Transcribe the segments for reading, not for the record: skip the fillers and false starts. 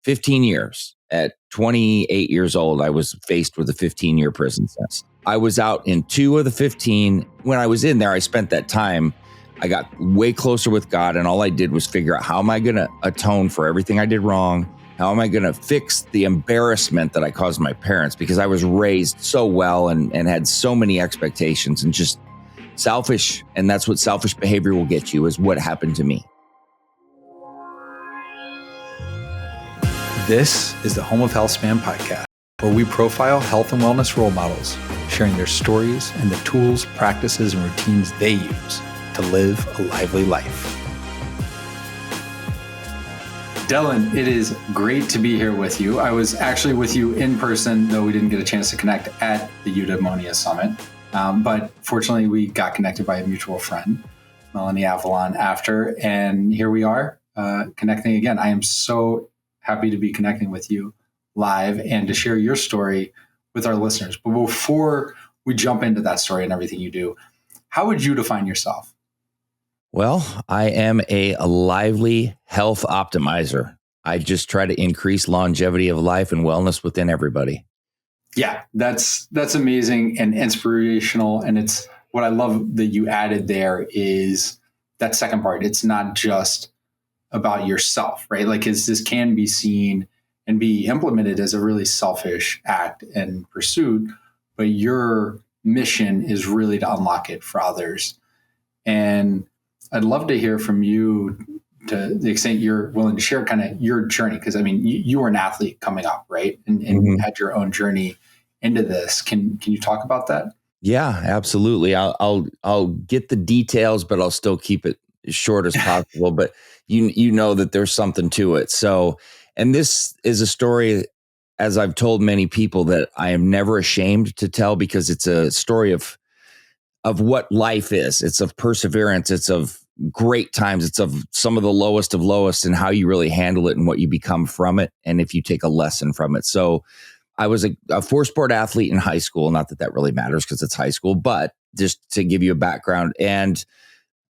15 years. At 28 years old, I was faced with a 15-year prison sentence. I was out in 2 of the 15. When I was in there, I spent that time, I got way closer with God, and all I did was figure out, how am I going to atone for everything I did wrong? How am I going to fix the embarrassment that I caused my parents? Because I was raised so well and had so many expectations and just selfish. And that's what selfish behavior will get you, is what happened to me. This is the Home of Health Span podcast, where we profile health and wellness role models, sharing their stories and the tools, practices, and routines they use to live a lively life. Dylan, it is great to be here with you. I was actually with you in person, though we didn't get a chance to connect at the Eudaimonia Summit. But fortunately, we got connected by a mutual friend, Melanie Avalon, after. And here we are connecting again. I am so happy to be connecting with you live and to share your story with our listeners. But before we jump into that story and everything you do, how would you define yourself? Well, I am a lively health optimizer. I just try to increase longevity of life and wellness within everybody. Yeah, that's amazing and inspirational. And it's what I love that you added there is that second part. It's not just about yourself, right? Like, this can be seen and be implemented as a really selfish act and pursuit, but your mission is really to unlock it for others. And I'd love to hear from you to the extent you're willing to share kind of your journey. Because I mean, you were an athlete coming up, right? And you had your own journey into this. Can you talk about that? Yeah, absolutely. I'll get the details, but I'll still keep it as short as possible. But you know that there's something to it. So, and this is a story, as I've told many people, that I am never ashamed to tell, because it's a story of what life is. It's of perseverance. It's of great times. It's of some of the lowest of lowest, and how you really handle it and what you become from it, and if you take a lesson from it. So I was a 4-sport athlete in high school. Not that that really matters because it's high school, but just to give you a background. And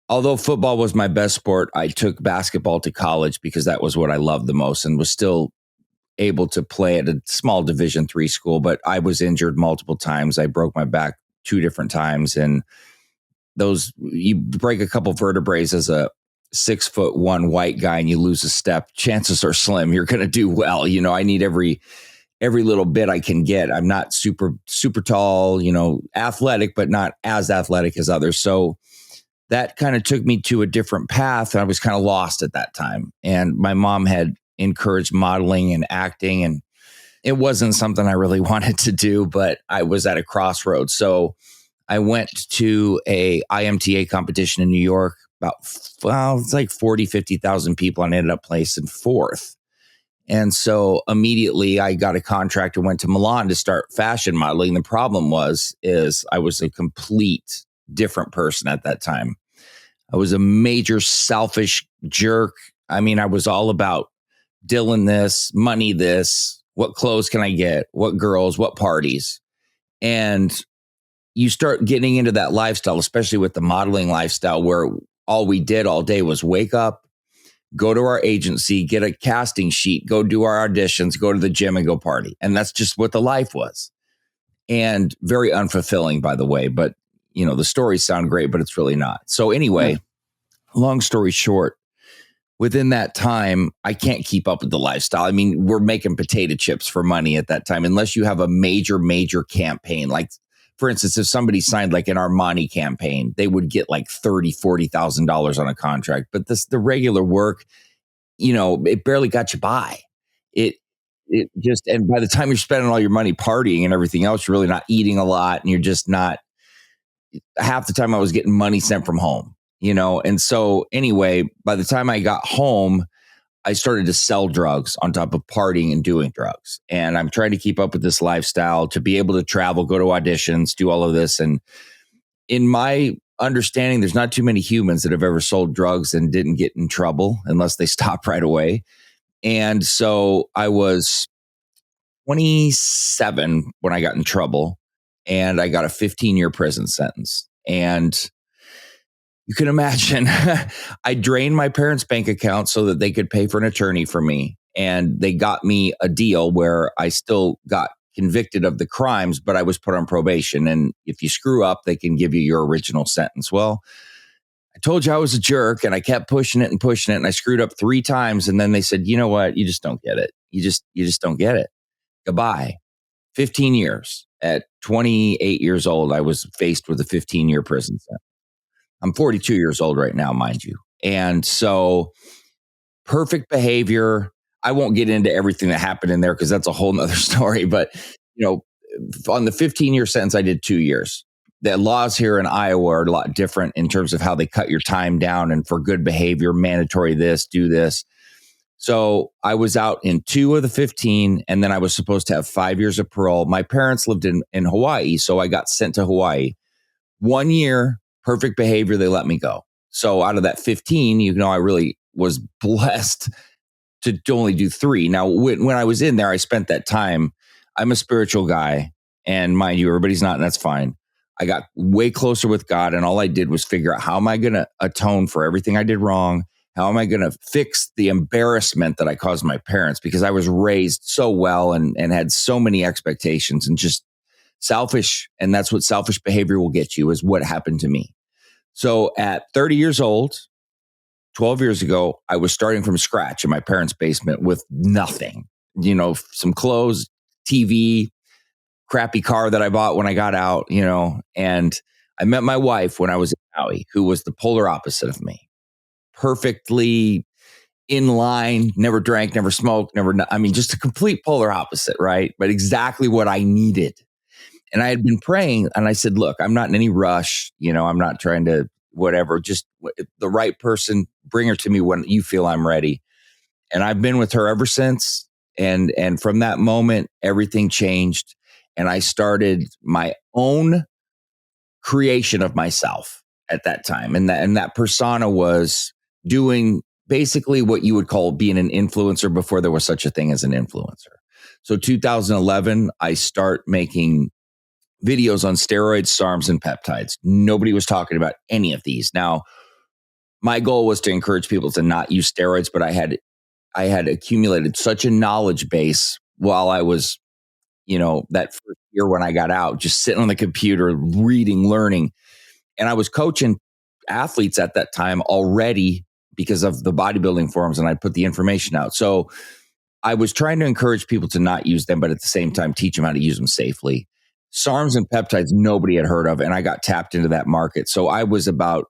although football was my best sport, I took basketball to college because that was what I loved the most, and was still able to play at a small Division III school. But I was injured multiple times. I broke my back 2 different times, and you break a couple vertebrae as a 6'1" white guy and you lose a step, chances are slim you're going to do well. You know, I need every little bit I can get. I'm not super tall, athletic, but not as athletic as others. So that kind of took me to a different path. And I was kind of lost at that time. And my mom had encouraged modeling and acting, and it wasn't something I really wanted to do, but I was at a crossroads. So I went to a IMTA competition in New York, it's like 40, 50,000 people, and I ended up placing 4th. And so immediately I got a contract and went to Milan to start fashion modeling. The problem is I was a complete different person at that time. I was a major selfish jerk. I mean, I was all about Dylan this, money this, what clothes can I get, what girls, what parties. And you start getting into that lifestyle, especially with the modeling lifestyle, where all we did all day was wake up, go to our agency, get a casting sheet, go do our auditions, go to the gym and go party. And that's just what the life was. And very unfulfilling, by the way. But, the stories sound great, but it's really not. So anyway, long story short, within that time, I can't keep up with the lifestyle. I mean, we're making potato chips for money at that time, unless you have a major campaign. Like, for instance, if somebody signed like an Armani campaign, they would get like $30,000, $40,000 on a contract. But the regular work, it barely got you by. It just, and by the time you're spending all your money partying and everything else, you're really not eating a lot, and you're just not. Half the time I was getting money sent from home, And so anyway, by the time I got home, I started to sell drugs on top of partying and doing drugs. And I'm trying to keep up with this lifestyle to be able to travel, go to auditions, do all of this. And in my understanding, there's not too many humans that have ever sold drugs and didn't get in trouble unless they stop right away. And so I was 27 when I got in trouble, and I got a 15-year prison sentence. And you can imagine, I drained my parents' bank account so that they could pay for an attorney for me. And they got me a deal where I still got convicted of the crimes, but I was put on probation. And if you screw up, they can give you your original sentence. Well, I told you I was a jerk, and I kept pushing it, and I screwed up 3 times. And then they said, you know what? You just don't get it. You just don't get it. Goodbye. 15 years. At 28 years old, I was faced with a 15-year prison sentence. I'm 42 years old right now, mind you. And so perfect behavior. I won't get into everything that happened in there because that's a whole nother story. But, on the 15-year sentence, I did 2 years. The laws here in Iowa are a lot different in terms of how they cut your time down, and for good behavior, mandatory this, do this. So I was out in 2 of the 15, and then I was supposed to have 5 years of parole. My parents lived in Hawaii, so I got sent to Hawaii. 1 year, perfect behavior, they let me go. So out of that 15, I really was blessed to only do 3. Now, when I was in there, I spent that time. I'm a spiritual guy, and mind you, everybody's not, and that's fine. I got way closer with God, and all I did was figure out, how am I going to atone for everything I did wrong? How am I going to fix the embarrassment that I caused my parents? Because I was raised so well and had so many expectations, and just selfish. And that's what selfish behavior will get you, is what happened to me. So at 30 years old, 12 years ago, I was starting from scratch in my parents' basement with nothing, some clothes, TV, crappy car that I bought when I got out, and I met my wife when I was in Maui, who was the polar opposite of me. Perfectly in line, never drank, never smoked, just a complete polar opposite, right? But exactly what I needed. And I had been praying, and I said, look, I'm not in any rush. I'm not trying to whatever, just the right person, bring her to me when you feel I'm ready. And I've been with her ever since. And from that moment, everything changed. And I started my own creation of myself at that time. And that persona was doing basically what you would call being an influencer before there was such a thing as an influencer. So 2011, I start making videos on steroids, SARMs, and peptides. Nobody was talking about any of these. Now, my goal was to encourage people to not use steroids, but I had accumulated such a knowledge base while I was, that first year when I got out, just sitting on the computer, reading, learning. And I was coaching athletes at that time already because of the bodybuilding forums, and I put the information out. So I was trying to encourage people to not use them, but at the same time, teach them how to use them safely. SARMs and peptides, nobody had heard of, and I got tapped into that market. So I was about,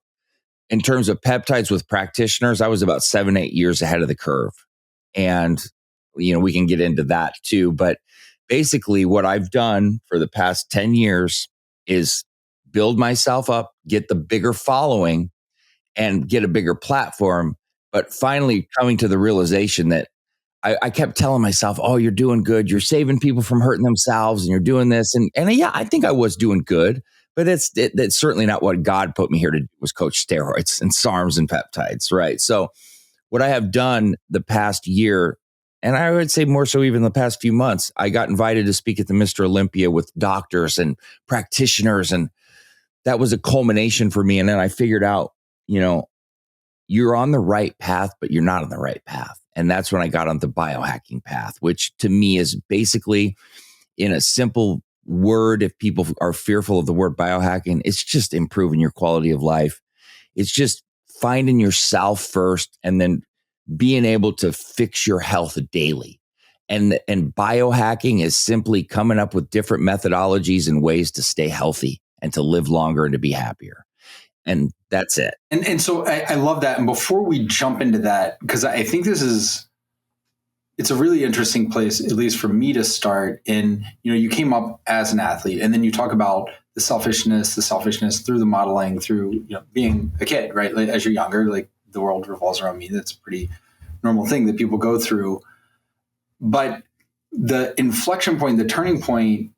in terms of peptides with practitioners, I was about 7-8 years ahead of the curve. And, we can get into that too. But basically what I've done for the past 10 years is build myself up, get the bigger following, and get a bigger platform. But finally coming to the realization that I kept telling myself, oh, you're doing good. You're saving people from hurting themselves, and you're doing this. And yeah, I think I was doing good, but that's certainly not what God put me here to do, was coach steroids and SARMs and peptides, right? So what I have done the past year, and I would say more so even the past few months, I got invited to speak at the Mr. Olympia with doctors and practitioners. And that was a culmination for me. And then I figured out, you're on the right path, but you're not on the right path. And that's when I got on the biohacking path, which to me is basically, in a simple word, if people are fearful of the word biohacking, it's just improving your quality of life. It's just finding yourself first, and then being able to fix your health daily. And biohacking is simply coming up with different methodologies and ways to stay healthy and to live longer and to be happier. And that's it. And so I love that. And before we jump into that, because I think it's a really interesting place, at least for me, to start in. You came up as an athlete, and then you talk about the selfishness through the modeling, through being a kid, right? Like, as you're younger, like, the world revolves around me. That's a pretty normal thing that people go through. But the inflection point, the turning point,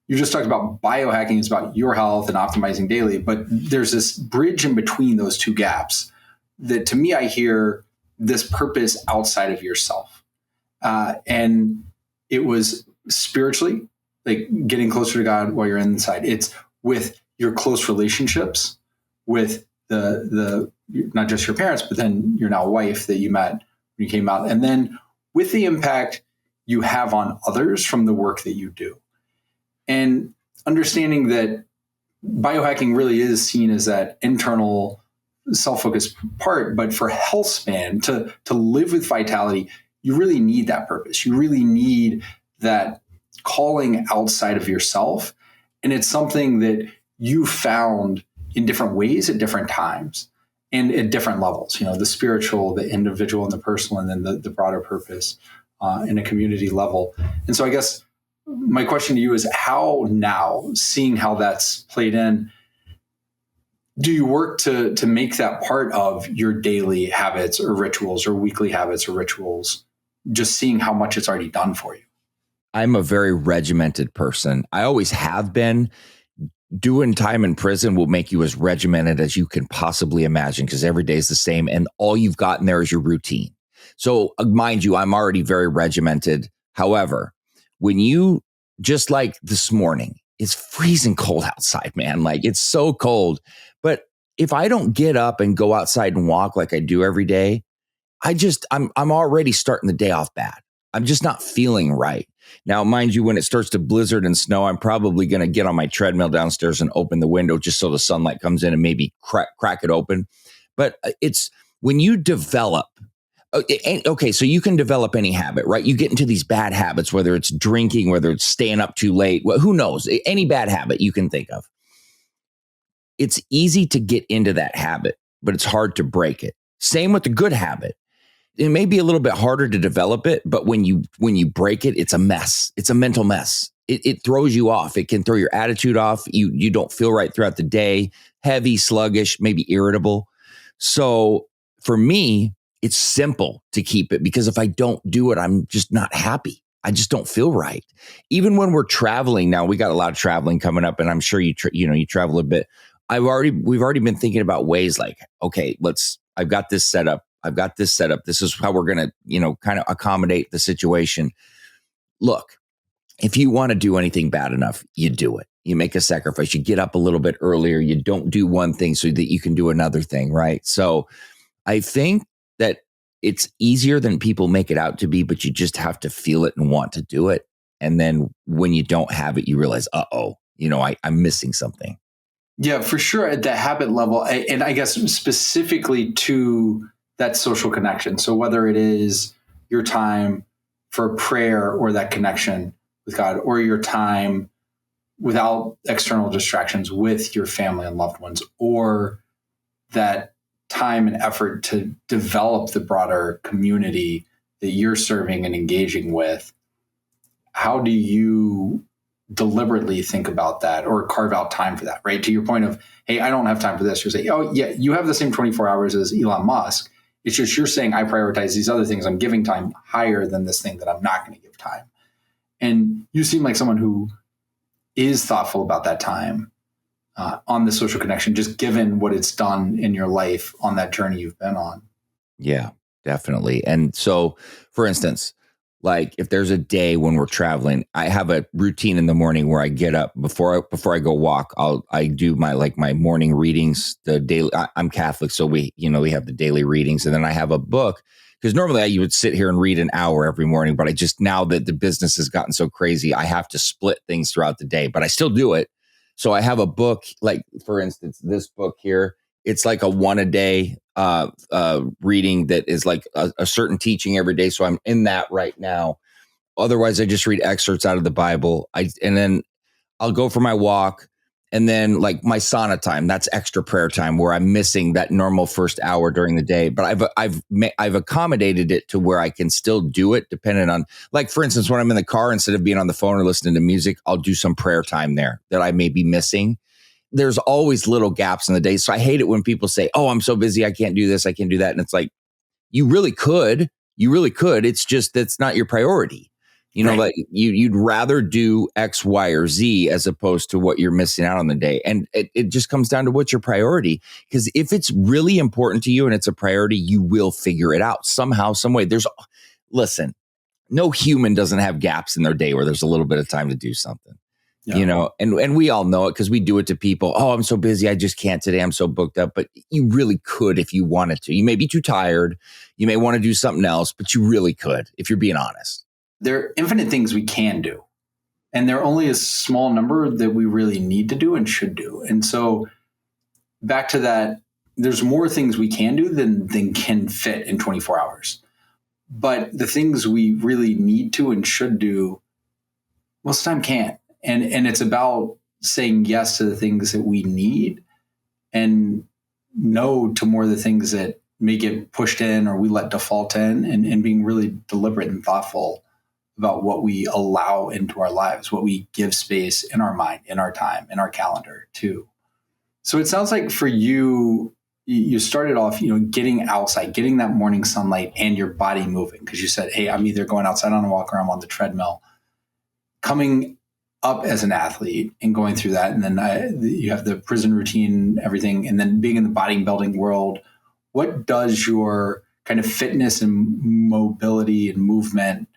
you just talked about biohacking is about your health and optimizing daily, but there's this bridge in between those two gaps that, to me, I hear this purpose outside of yourself. And it was spiritually, like getting closer to God while you're inside. It's with your close relationships with the not just your parents, but then your now wife that you met when you came out. And then with the impact you have on others from the work that you do. And understanding that biohacking really is seen as that internal self-focused part, but for health span, to live with vitality, you really need that purpose. You really need that calling outside of yourself. And it's something that you found in different ways at different times and at different levels, the spiritual, the individual, and the personal, and then the broader purpose in a community level. And so I guess my question to you is, how now, seeing how that's played in, do you work to make that part of your daily habits or rituals or weekly habits or rituals, just seeing how much it's already done for you? I'm a very regimented person. I always have been. Doing time in prison will make you as regimented as you can possibly imagine, because every day is the same and all you've got in there is your routine. So mind you, I'm already very regimented. However, when you, just like this morning, it's freezing cold outside, man. Like, it's so cold. But if I don't get up and go outside and walk like I do every day, I'm already starting the day off bad. I'm just not feeling right. Now, mind you, when it starts to blizzard and snow, I'm probably going to get on my treadmill downstairs and open the window just so the sunlight comes in and maybe crack it open. But it's when you develop, okay, so you can develop any habit, right? You get into these bad habits, whether it's drinking, whether it's staying up too late, who knows, any bad habit you can think of. It's easy to get into that habit, but it's hard to break it. Same with the good habit. It may be a little bit harder to develop it, but when you break it, it's a mess. It's a mental mess. It throws you off. It can throw your attitude off. You don't feel right throughout the day, heavy, sluggish, maybe irritable. So for me, it's simple to keep it, because if I don't do it, I'm just not happy. I just don't feel right. Even when we're traveling now, we got a lot of traveling coming up, and I'm sure you travel a bit. We've already been thinking about ways like, okay, I've got this set up. This is how we're going to, kind of accommodate the situation. Look, if you want to do anything bad enough, you do it. You make a sacrifice. You get up a little bit earlier. You don't do one thing so that you can do another thing, right? So I think that it's easier than people make it out to be, but you just have to feel it and want to do it. And then when you don't have it, you realize, I'm missing something. Yeah, for sure. At the habit level, and I guess specifically to that social connection. So whether it is your time for prayer or that connection with God, or your time without external distractions with your family and loved ones, or that time and effort to develop the broader community that you're serving and engaging with, how do you deliberately think about that or carve out time for that, right? To your point of, hey, I don't have time for this. You're saying, oh yeah, you have the same 24 hours as Elon Musk. It's just you're saying I prioritize these other things. I'm giving time higher than this thing that I'm not going to give time. And you seem like someone who is thoughtful about that time on the social connection, just given what it's done in your life on that journey you've been on. Yeah, definitely. And so, for instance, like if there's a day when we're traveling, I have a routine in the morning where I get up before I go walk. I do my morning readings, the daily. I'm Catholic, so we have the daily readings, and then I have a book, because normally you would sit here and read an hour every morning, but I just, now that the business has gotten so crazy, I have to split things throughout the day, but I still do it. So I have a book, like for instance, this book here. It's like a one a day reading that is like a certain teaching every day. So I'm in that right now. Otherwise, I just read excerpts out of the Bible. And then I'll go for my walk. And then like my sauna time, that's extra prayer time where I'm missing that normal first hour during the day. But I've accommodated it to where I can still do it depending on, like, for instance, when I'm in the car, instead of being on the phone or listening to music, I'll do some prayer time there that I may be missing. There's always little gaps in the day. So I hate it when people say, oh, I'm so busy, I can't do this, I can't do that. And it's like, you really could. It's just, that's not your priority. Right. Like you'd rather do X, Y, or Z as opposed to what you're missing out on the day. And it just comes down to what's your priority. Because if it's really important to you and it's a priority, you will figure it out somehow, some way. Listen, no human doesn't have gaps in their day where there's a little bit of time to do something. and we all know it because we do it to people. Oh, I'm so busy. I just can't today. I'm so booked up. But you really could if you wanted to. You may be too tired. You may want to do something else, but you really could if you're being honest. There are infinite things we can do. And there are only a small number that we really need to do and should do. And so back to that, there's more things we can do than can fit in 24 hours. But the things we really need to and should do, most of the time can't. And it's about saying yes to the things that we need and no to more of the things that may get pushed in or we let default in, and being really deliberate and thoughtful about what we allow into our lives, what we give space in our mind, in our time, in our calendar too. So it sounds like for you, you started off, getting outside, getting that morning sunlight and your body moving. Because you said, hey, I'm either going outside on a walk or I'm on the treadmill. Coming up as an athlete and going through that. And then you have the prison routine, everything, and then being in the bodybuilding world. What does your kind of fitness and mobility and movement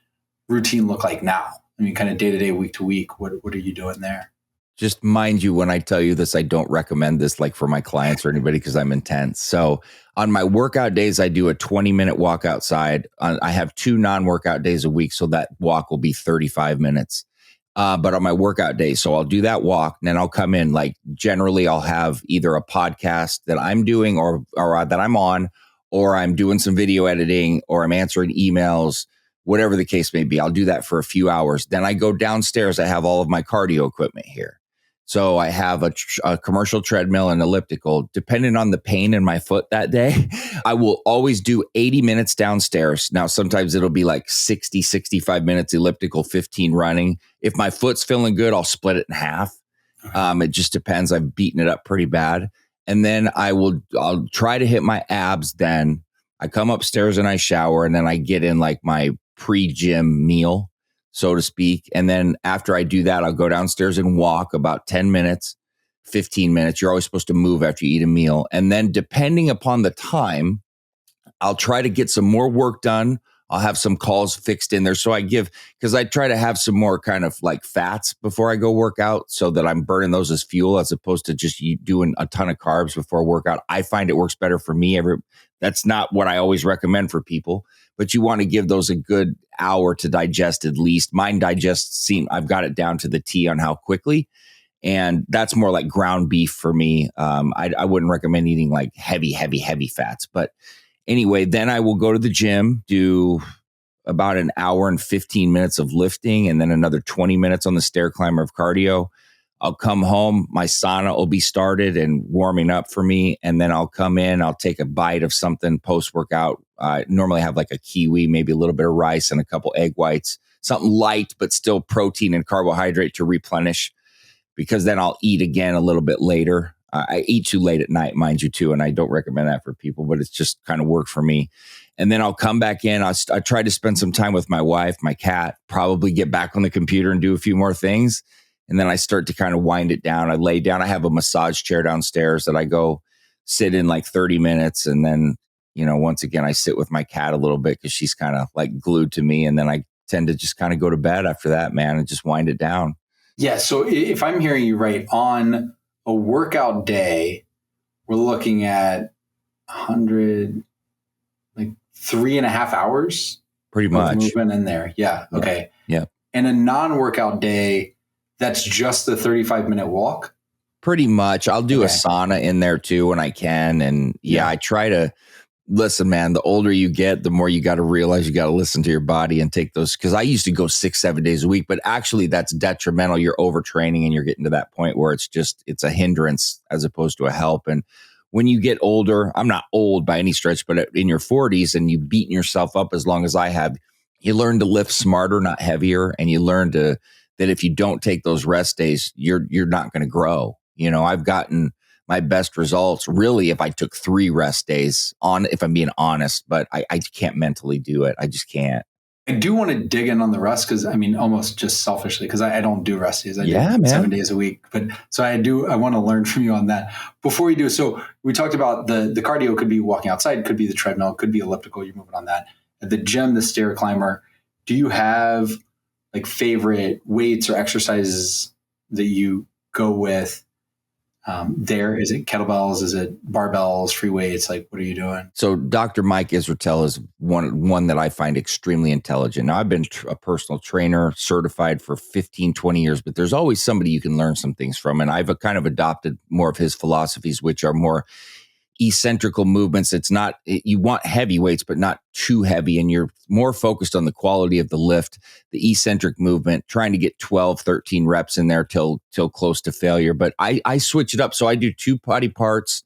routine look like now? I mean, kind of day to day, week to week, what are you doing there? Just mind you, when I tell you this, I don't recommend this like for my clients or anybody because I'm intense. So on my workout days, I do a 20-minute walk outside. I have 2 non-workout days a week, so that walk will be 35 minutes. But on my workout days, so I'll do that walk, and then I'll come in. Like generally, I'll have either a podcast that I'm doing or that I'm on, or I'm doing some video editing, or I'm answering emails. Whatever the case may be, I'll do that for a few hours. Then I go downstairs. I have all of my cardio equipment here. So I have a commercial treadmill and elliptical. Depending on the pain in my foot that day, I will always do 80 minutes downstairs. Now, sometimes it'll be like 60, 65 minutes elliptical, 15 running. If my foot's feeling good, I'll split it in half. It just depends. I've beaten it up pretty bad. And then I'll try to hit my abs. Then I come upstairs and I shower, and then I get in like my pre-gym meal, so to speak. And then after I do that, I'll go downstairs and walk about 10 minutes, 15 minutes. You're always supposed to move after you eat a meal. And then depending upon the time, I'll try to get some more work done. I'll have some calls fixed in there. So because I try to have some more kind of like fats before I go work out so that I'm burning those as fuel as opposed to just doing a ton of carbs before a workout. I find it works better for me. That's not what I always recommend for people, but you want to give those a good hour to digest at least. Mine I've got it down to the T on how quickly. And that's more like ground beef for me. I wouldn't recommend eating like heavy fats, but anyway, then I will go to the gym, do about an hour and 15 minutes of lifting, and then another 20 minutes on the stair climber of cardio. I'll come home, my sauna will be started and warming up for me. And then I'll come in, I'll take a bite of something post-workout. I normally have like a kiwi, maybe a little bit of rice and a couple egg whites, something light, but still protein and carbohydrate to replenish, because then I'll eat again a little bit later. I eat too late at night, mind you, too, and I don't recommend that for people, but it's just kind of worked for me. And then I'll come back in. I try to spend some time with my wife, my cat, probably get back on the computer and do a few more things. And then I start to kind of wind it down. I lay down. I have a massage chair downstairs that I go sit in like 30 minutes. And then, once again, I sit with my cat a little bit because she's kind of like glued to me. And then I tend to just kind of go to bed after that, man, and just wind it down. Yeah. So if I'm hearing you right, on a workout day, we're looking at 100, like 3.5 hours. Pretty much. Movement in there. Yeah. Okay. Yeah. And a non-workout day, that's just the 35-minute walk? Pretty much. I'll do a sauna in there too when I can. And I try to listen, man, the older you get, the more you got to realize you got to listen to your body and take those. Because I used to go 6-7 days a week, but actually that's detrimental. You're overtraining and you're getting to that point where it's a hindrance as opposed to a help. And when you get older, I'm not old by any stretch, but in your 40s and you've beaten yourself up as long as I have, you learn to lift smarter, not heavier. And you learn that if you don't take those rest days, you're not going to grow. I've gotten my best results really if I took 3 rest days if I'm being honest, but I can't mentally do it. I just can't. I do want to dig in on the rest because almost just selfishly, because I don't do rest days. I do 7 days a week. But so I want to learn from you on that. Before we do, so we talked about the cardio could be walking outside, could be the treadmill, could be elliptical. You're moving on that. At the gym, the stair climber, do you have like favorite weights or exercises that you go with there? Is it kettlebells? Is it barbells, free weights? Like, what are you doing? So Dr. Mike Israetel is one that I find extremely intelligent. Now, I've been a personal trainer certified for 15, 20 years, but there's always somebody you can learn some things from. And I've kind of adopted more of his philosophies, which are more eccentrical movements. It's not, you want heavy weights, but not too heavy. And you're more focused on the quality of the lift, the eccentric movement, trying to get 12, 13 reps in there till close to failure. But I switch it up. So I do 2 body parts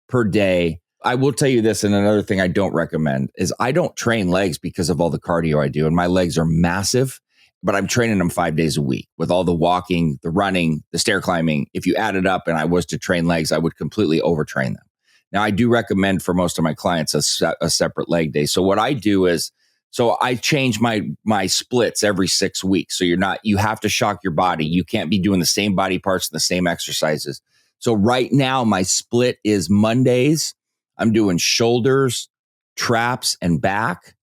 per day. I will tell you this, and another thing I don't recommend is I don't train legs because of all the cardio I do. And my legs are massive, but I'm training them 5 days a week with all the walking, the running, the stair climbing. If you add it up and I was to train legs, I would completely overtrain them. Now, I do recommend for most of my clients a separate leg day. So what I do is, so I change my splits every 6 weeks. So you have to shock your body. You can't be doing the same body parts and the same exercises. So right now, my split is Mondays, I'm doing shoulders, traps, and back.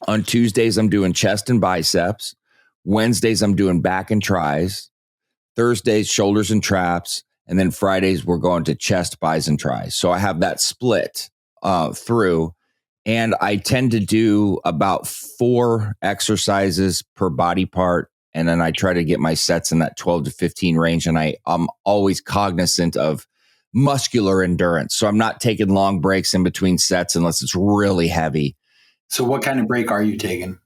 On Tuesdays, I'm doing chest and biceps. Wednesdays, I'm doing back and tris. Thursdays, shoulders and traps. And then Fridays, we're going to chest, bis, and tris. So I have that split through. And I tend to do about 4 exercises per body part. And then I try to get my sets in that 12 to 15 range. And I'm always cognizant of muscular endurance. So I'm not taking long breaks in between sets unless it's really heavy. So what kind of break are you taking?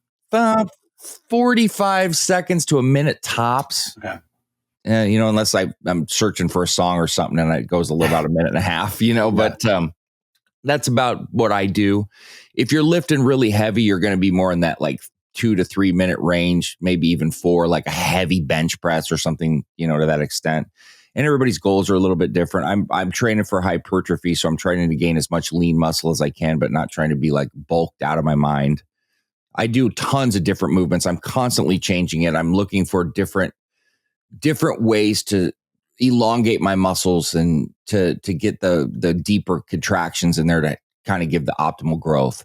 45 seconds to a minute tops. Okay. Unless I'm searching for a song or something and it goes about a minute and a half, but that's about what I do. If you're lifting really heavy, you're going to be more in that like 2 to 3 minute range, maybe even 4, like a heavy bench press or something, to that extent. And everybody's goals are a little bit different. I'm training for hypertrophy, so I'm trying to gain as much lean muscle as I can, but not trying to be like bulked out of my mind. I do tons of different movements. I'm constantly changing it. I'm looking for different ways to elongate my muscles and to get the deeper contractions in there to kind of give the optimal growth.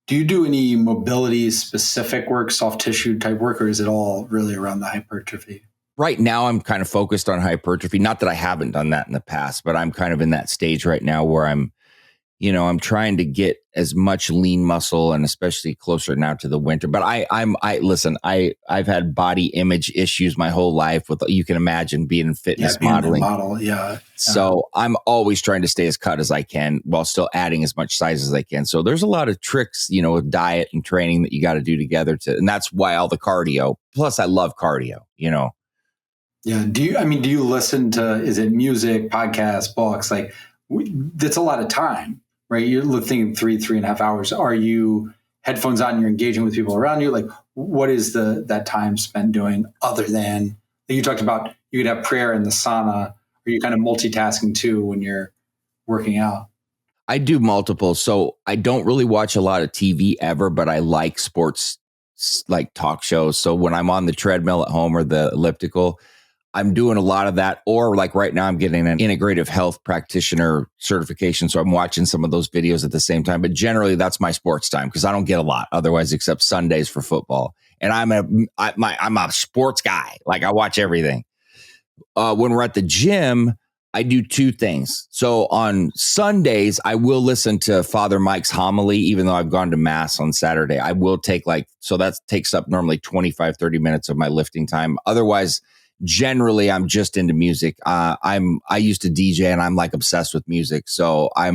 Do you do any mobility specific work, soft tissue type work, or is it all really around the hypertrophy? Right now, I'm kind of focused on hypertrophy. Not that I haven't done that in the past, but I'm kind of in that stage right now where I'm trying to get as much lean muscle, and especially closer now to the winter. But I've had body image issues my whole life with, you can imagine, being in fitness modeling. So I'm always trying to stay as cut as I can while still adding as much size as I can. So there's a lot of tricks, with diet and training that you got to do together and that's why all the cardio, plus I love cardio, Yeah. Do you listen to, is it music, podcasts, books? Like that's a lot of time. Right, you're thinking 3.5 hours. Are you headphones on? You're engaging with people around you. Like, what is that time spent doing other than you talked about? You could have prayer in the sauna. Are you kind of multitasking too when you're working out? I do multiple. So I don't really watch a lot of TV ever, but I like sports, like talk shows. So when I'm on the treadmill at home or the elliptical, I'm doing a lot of that. Or like right now, I'm getting an integrative health practitioner certification. So I'm watching some of those videos at the same time. But generally, that's my sports time because I don't get a lot otherwise except Sundays for football. And I'm a sports guy. Like I watch everything. When we're at the gym, I do 2 things. So on Sundays, I will listen to Father Mike's homily, even though I've gone to mass on Saturday. I will take so that takes up normally 25, 30 minutes of my lifting time. Otherwise, generally, I'm just into music. I used to DJ and I'm like obsessed with music. So I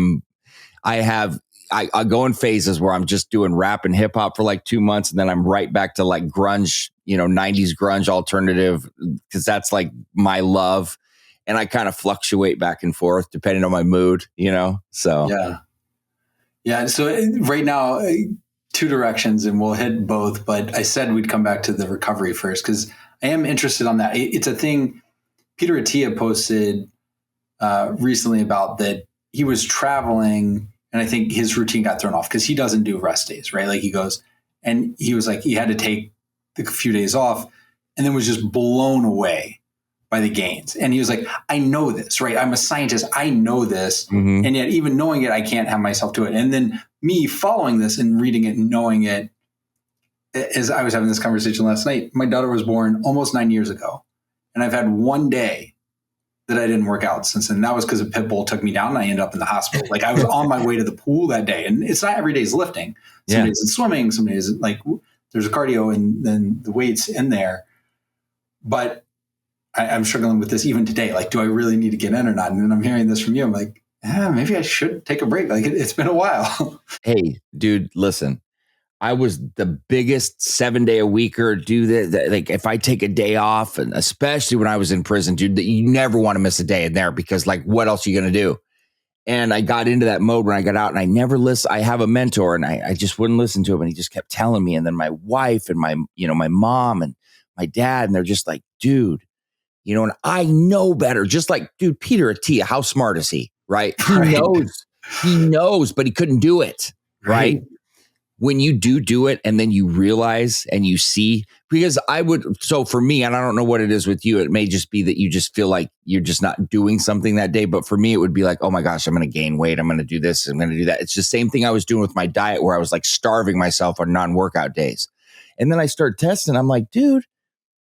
go in phases where I'm just doing rap and hip hop for like 2 months. And then I'm right back to like grunge, 90s grunge alternative, because that's my love. And I kind of fluctuate back and forth depending on my mood, so. Yeah. Yeah. So right now, 2 directions and we'll hit both. But I said we'd come back to the recovery first because I am interested on that. It's a thing Peter Attia posted recently about that he was traveling and I think his routine got thrown off because he doesn't do rest days, right? Like he goes and he was like, he had to take a few days off and then was just blown away by the gains. And he was like, I know this, right? I'm a scientist. I know this. Mm-hmm. And yet even knowing it, I can't have myself do it. And then me following this and reading it and knowing it, as I was having this conversation last night, my daughter was born almost 9 years ago. And I've had one day that I didn't work out since then. That was because a pit bull took me down and I ended up in the hospital. Like I was on my way to the pool that day, and it's not every day's lifting. Some days it's swimming, some days like there's a cardio and then the weights in there. But I'm struggling with this even today. Like, do I really need to get in or not? And then I'm hearing this from you. I'm like, maybe I should take a break. Like it's been a while. Hey, dude, listen. I was the biggest 7-day-a-weeker, do that. Like if I take a day off, and especially when I was in prison, dude, you never want to miss a day in there because like, what else are you going to do? And I got into that mode when I got out, and I never listen. I have a mentor, and I just wouldn't listen to him. And he just kept telling me. And then my wife and my mom and my dad, and they're just like, dude, and I know better. Just like, dude, Peter Attia, how smart is he? Right. He knows, but he couldn't do it. Right. When you do it and then you realize and you see, because so for me, and I don't know what it is with you, it may just be that you just feel like you're just not doing something that day. But for me, it would be like, oh my gosh, I'm going to gain weight. I'm going to do this. I'm going to do that. It's the same thing I was doing with my diet where I was like starving myself on non-workout days. And then I started testing. I'm like, dude,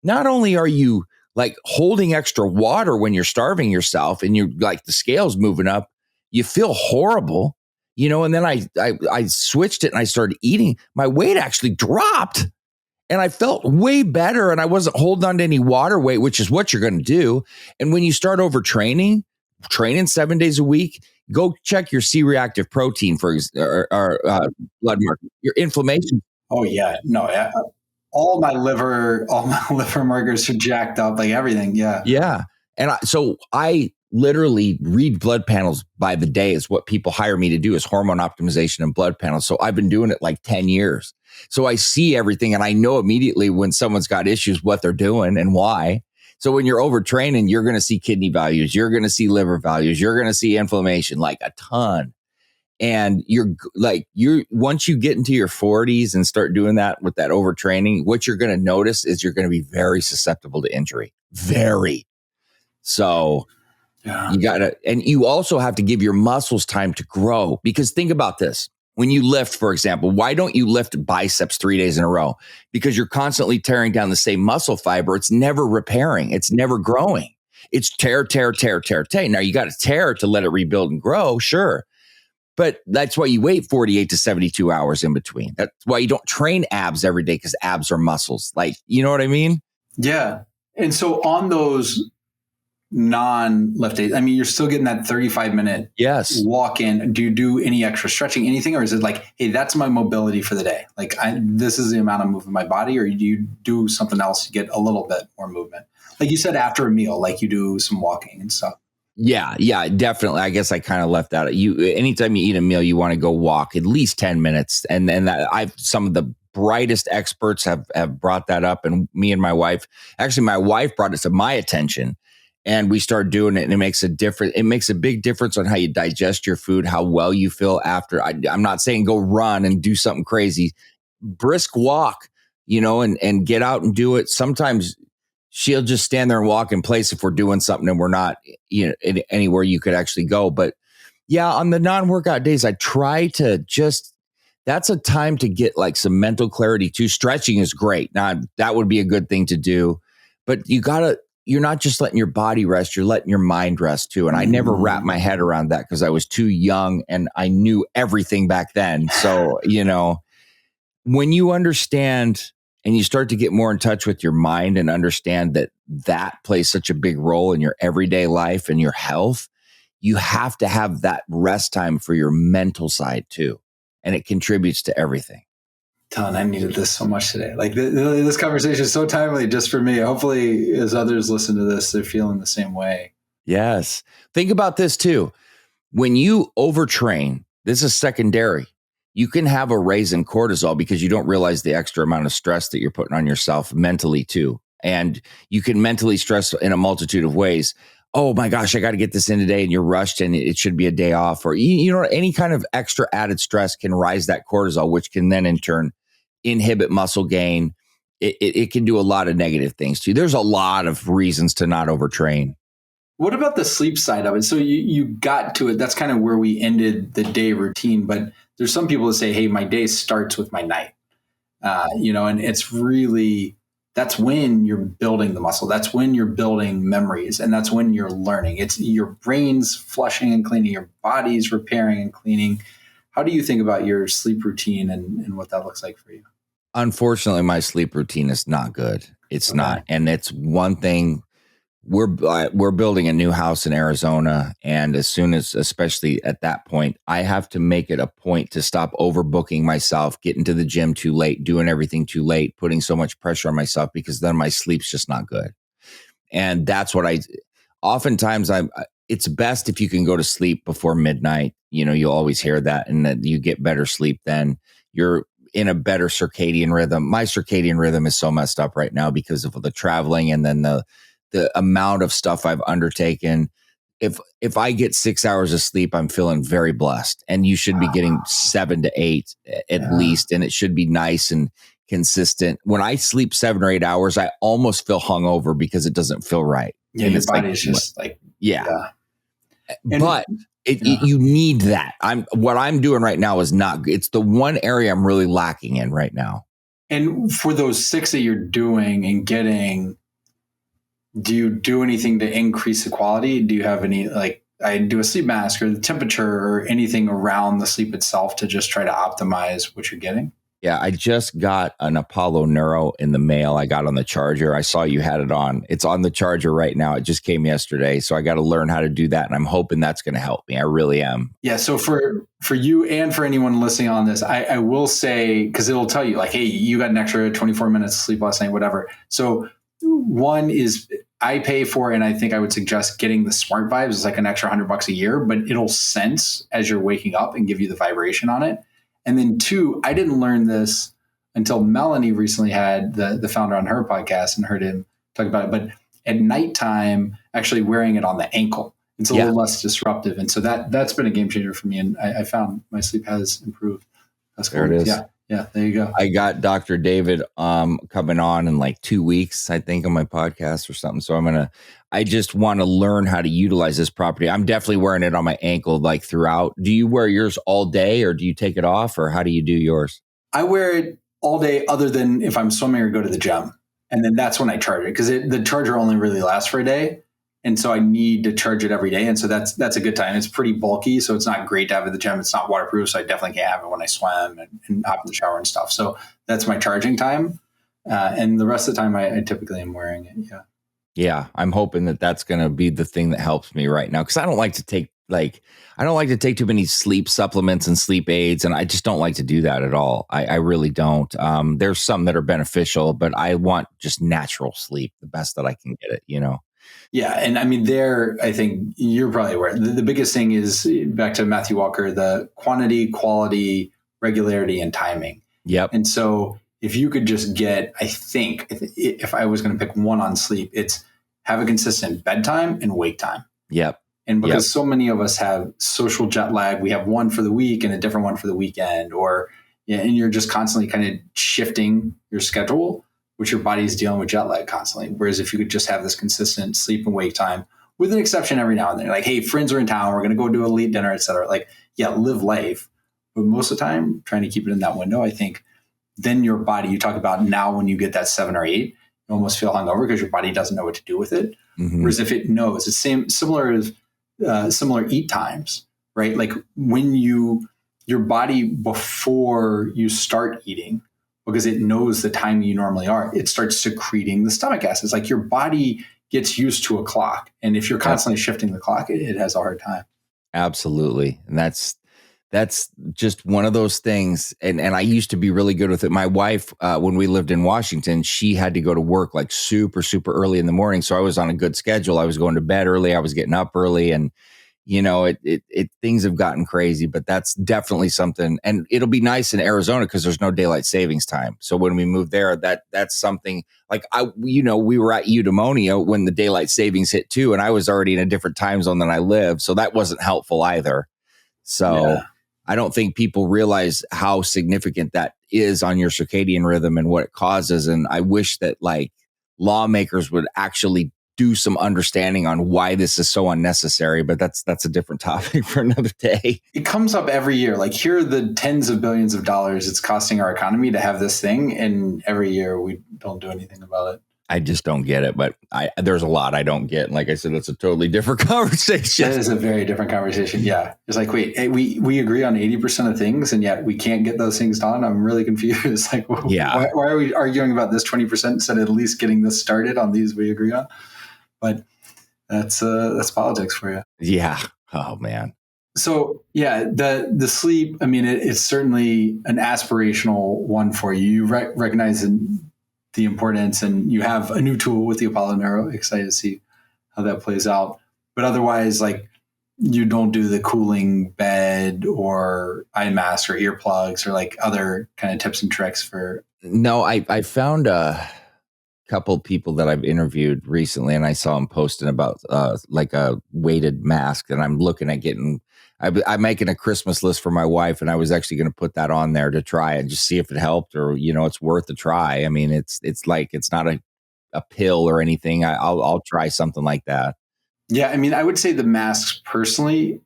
not only are you like holding extra water when you're starving yourself and you're like the scale's moving up, you feel horrible. And then I switched it and I started eating. My weight actually dropped and I felt way better, and I wasn't holding on to any water weight, which is what you're going to do. And when you start training 7 days a week, go check your C-reactive protein or blood marker, your inflammation. Oh yeah. No, yeah. All my liver markers are jacked up, like everything. Yeah. Yeah. And so I literally read blood panels by the day is what people hire me to do, is hormone optimization and blood panels. So I've been doing it like 10 years. So I see everything and I know immediately when someone's got issues, what they're doing and why. So when you're overtraining, you're going to see kidney values, you're going to see liver values, you're going to see inflammation, like a ton. And once you get into your 40s and start doing that with that overtraining, what you're going to notice is you're going to be very susceptible to injury. Very. So you gotta, and you also have to give your muscles time to grow, because think about this. When you lift, for example, why don't you lift biceps 3 days in a row? Because you're constantly tearing down the same muscle fiber. It's never repairing. It's never growing. It's tear. Now you got to tear to let it rebuild and grow. Sure. But that's why you wait 48 to 72 hours in between. That's why you don't train abs every day, because abs are muscles. Like, you know what I mean? Yeah. And so on those non-lift days, I mean, you're still getting that 35-minute walk in. Do you do any extra stretching, anything? Or is it like, hey, that's my mobility for the day? Like this is the amount of movement in my body, or do you do something else to get a little bit more movement? Like you said, after a meal, like you do some walking and stuff. Yeah, definitely. I guess I kind of left that. Anytime you eat a meal, you want to go walk at least 10 minutes. And that some of the brightest experts have brought that up. And me and my wife, actually my wife brought it to my attention, and we started doing it, and it makes a difference. It makes a big difference on how you digest your food, how well you feel after. I'm not saying go run and do something crazy, brisk walk, and get out and do it. Sometimes she'll just stand there and walk in place if we're doing something and we're not, anywhere you could actually go. But yeah, on the non-workout days, I try to that's a time to get like some mental clarity too. Stretching is great. Now that would be a good thing to do, but you're not just letting your body rest, you're letting your mind rest too. And I never wrapped my head around that because I was too young and I knew everything back then. So, when you understand and you start to get more in touch with your mind and understand that plays such a big role in your everyday life and your health, you have to have that rest time for your mental side too. And it contributes to everything. Dylan, I needed this so much today. Like this conversation is so timely just for me. Hopefully, as others listen to this, they're feeling the same way. Yes. Think about this too. When you overtrain, this is secondary. You can have a raise in cortisol because you don't realize the extra amount of stress that you're putting on yourself mentally too. And you can mentally stress in a multitude of ways. Oh my gosh, I got to get this in today, and you're rushed and it should be a day off, or, any kind of extra added stress can rise that cortisol, which can then in turn inhibit muscle gain. It can do a lot of negative things too. There's a lot of reasons to not overtrain. What about the sleep side of it? So you got to it. That's kind of where we ended the day routine. But there's some people that say, hey, my day starts with my night, and it's really that's when you're building the muscle. That's when you're building memories. And that's when you're learning. It's your brain's flushing and cleaning, your body's repairing and cleaning. How do you think about your sleep routine and what that looks like for you? Unfortunately, my sleep routine is not good. It's not. And it's one thing. We're building a new house in Arizona, and as soon as, especially at that point, I have to make it a point to stop overbooking myself, getting to the gym too late, doing everything too late, putting so much pressure on myself, because then my sleep's just not good. And that's what oftentimes it's best if you can go to sleep before midnight. You'll always hear that, and that you get better sleep then. You're in a better circadian rhythm. My circadian rhythm is so messed up right now because of the traveling and then the amount of stuff I've undertaken. If I get 6 hours of sleep, I'm feeling very blessed, and you should be getting 7 to 8 at least. And it should be nice and consistent. When I sleep 7 or 8 hours, I almost feel hungover because it doesn't feel right. Yeah. And your body is just like, but you need that. What I'm doing right now is not good. It's the one area I'm really lacking in right now. And for those 6 that you're doing and getting, do you do anything to increase the quality? Do you have any, I do a sleep mask or the temperature or anything around the sleep itself to just try to optimize what you're getting? Yeah, I just got an Apollo Neuro in the mail. I got on the charger. I saw you had it on. It's on the charger right now. It just came yesterday. So I got to learn how to do that. And I'm hoping that's going to help me. I really am. Yeah. So for you and for anyone listening on this, I will say, because it'll tell you hey, you got an extra 24 minutes of sleep last night, whatever. So one is I pay for, and I think I would suggest getting the Smart Vibes. It's like an extra $100 a year, but it'll sense as you're waking up and give you the vibration on it. And then 2, I didn't learn this until Melanie recently had the founder on her podcast and heard him talk about it. But at nighttime, actually wearing it on the ankle, it's a little less disruptive. And so that's been a game changer for me. And I found my sleep has improved. That's cool. There it is. Yeah, there you go. I got Dr. David coming on in like 2 weeks, I think, on my podcast or something. So I just want to learn how to utilize this property. I'm definitely wearing it on my ankle throughout. Do you wear yours all day, or do you take it off, or how do you do yours? I wear it all day other than if I'm swimming or go to the gym. And then that's when I charge it, because the charger only really lasts for a day. And so I need to charge it every day. And so that's a good time. It's pretty bulky, so it's not great to have at the gym. It's not waterproof, so I definitely can't have it when I swim and hop in the shower and stuff. So that's my charging time. And the rest of the time, I typically am wearing it. Yeah. Yeah. I'm hoping that that's going to be the thing that helps me right now, because I don't like to take too many sleep supplements and sleep aids. And I just don't like to do that at all. I really don't. There's some that are beneficial, but I want just natural sleep, the best that I can get it, Yeah. And I mean, I think you're probably aware. The biggest thing is, back to Matthew Walker, the quantity, quality, regularity, and timing. Yep. And so if you could just get, I think if I was going to pick one on sleep, it's have a consistent bedtime and wake time. Yep. And because so many of us have social jet lag, we have one for the week and a different one for the weekend, and you're just constantly kind of shifting your schedule, which your body's dealing with jet lag constantly. Whereas if you could just have this consistent sleep and wake time, with an exception every now and then, hey, friends are in town, we're going to go do a late dinner, et cetera. Live life. But most of the time, trying to keep it in that window, I think then your body, you talk about now when you get that 7 or 8, you almost feel hungover because your body doesn't know what to do with it. Mm-hmm. Whereas if it knows, it's similar eat times, right? Like when your body, before you start eating, because it knows the time you normally are, it starts secreting the stomach acids. Like your body gets used to a clock. And if you're constantly shifting the clock, it has a hard time. Absolutely. And that's just one of those things. And I used to be really good with it. My wife, when we lived in Washington, she had to go to work like super, super early in the morning. So I was on a good schedule. I was going to bed early. I was getting up early, and things have gotten crazy, but that's definitely something. And it'll be nice in Arizona because there's no daylight savings time. So when we moved there, that's something like we were at Eudaimonia when the daylight savings hit too. And I was already in a different time zone than I live. So that wasn't helpful either. So I don't think people realize how significant that is on your circadian rhythm and what it causes. And I wish that lawmakers would actually do some understanding on why this is so unnecessary, but that's a different topic for another day. It comes up every year. Like, here are the tens of billions of dollars it's costing our economy to have this thing, and every year we don't do anything about it. I just don't get it, but there's a lot I don't get. And like I said, that's a totally different conversation. That is a very different conversation. Yeah. It's like, wait, hey, we agree on 80% of things, and yet we can't get those things done. I'm really confused. Like, why are we arguing about this 20% instead of at least getting this started on these we agree on? But that's politics for you. Yeah. Oh, man. So yeah, the sleep, I mean, it's certainly an aspirational one for you. You recognize the importance, and you have a new tool with the Apollo Neuro. Excited to see how that plays out. But otherwise, like, you don't do the cooling bed or eye mask or earplugs or like other kind of tips and tricks for. No, I found a couple people that I've interviewed recently, and I saw them posting about like a weighted mask, and I'm looking at getting. I'm making a Christmas list for my wife, and I was actually going to put that on there to try and just see if it helped, or it's worth a try. I mean, it's like it's not a pill or anything. I'll try something like that. Yeah, I mean, I would say the masks personally,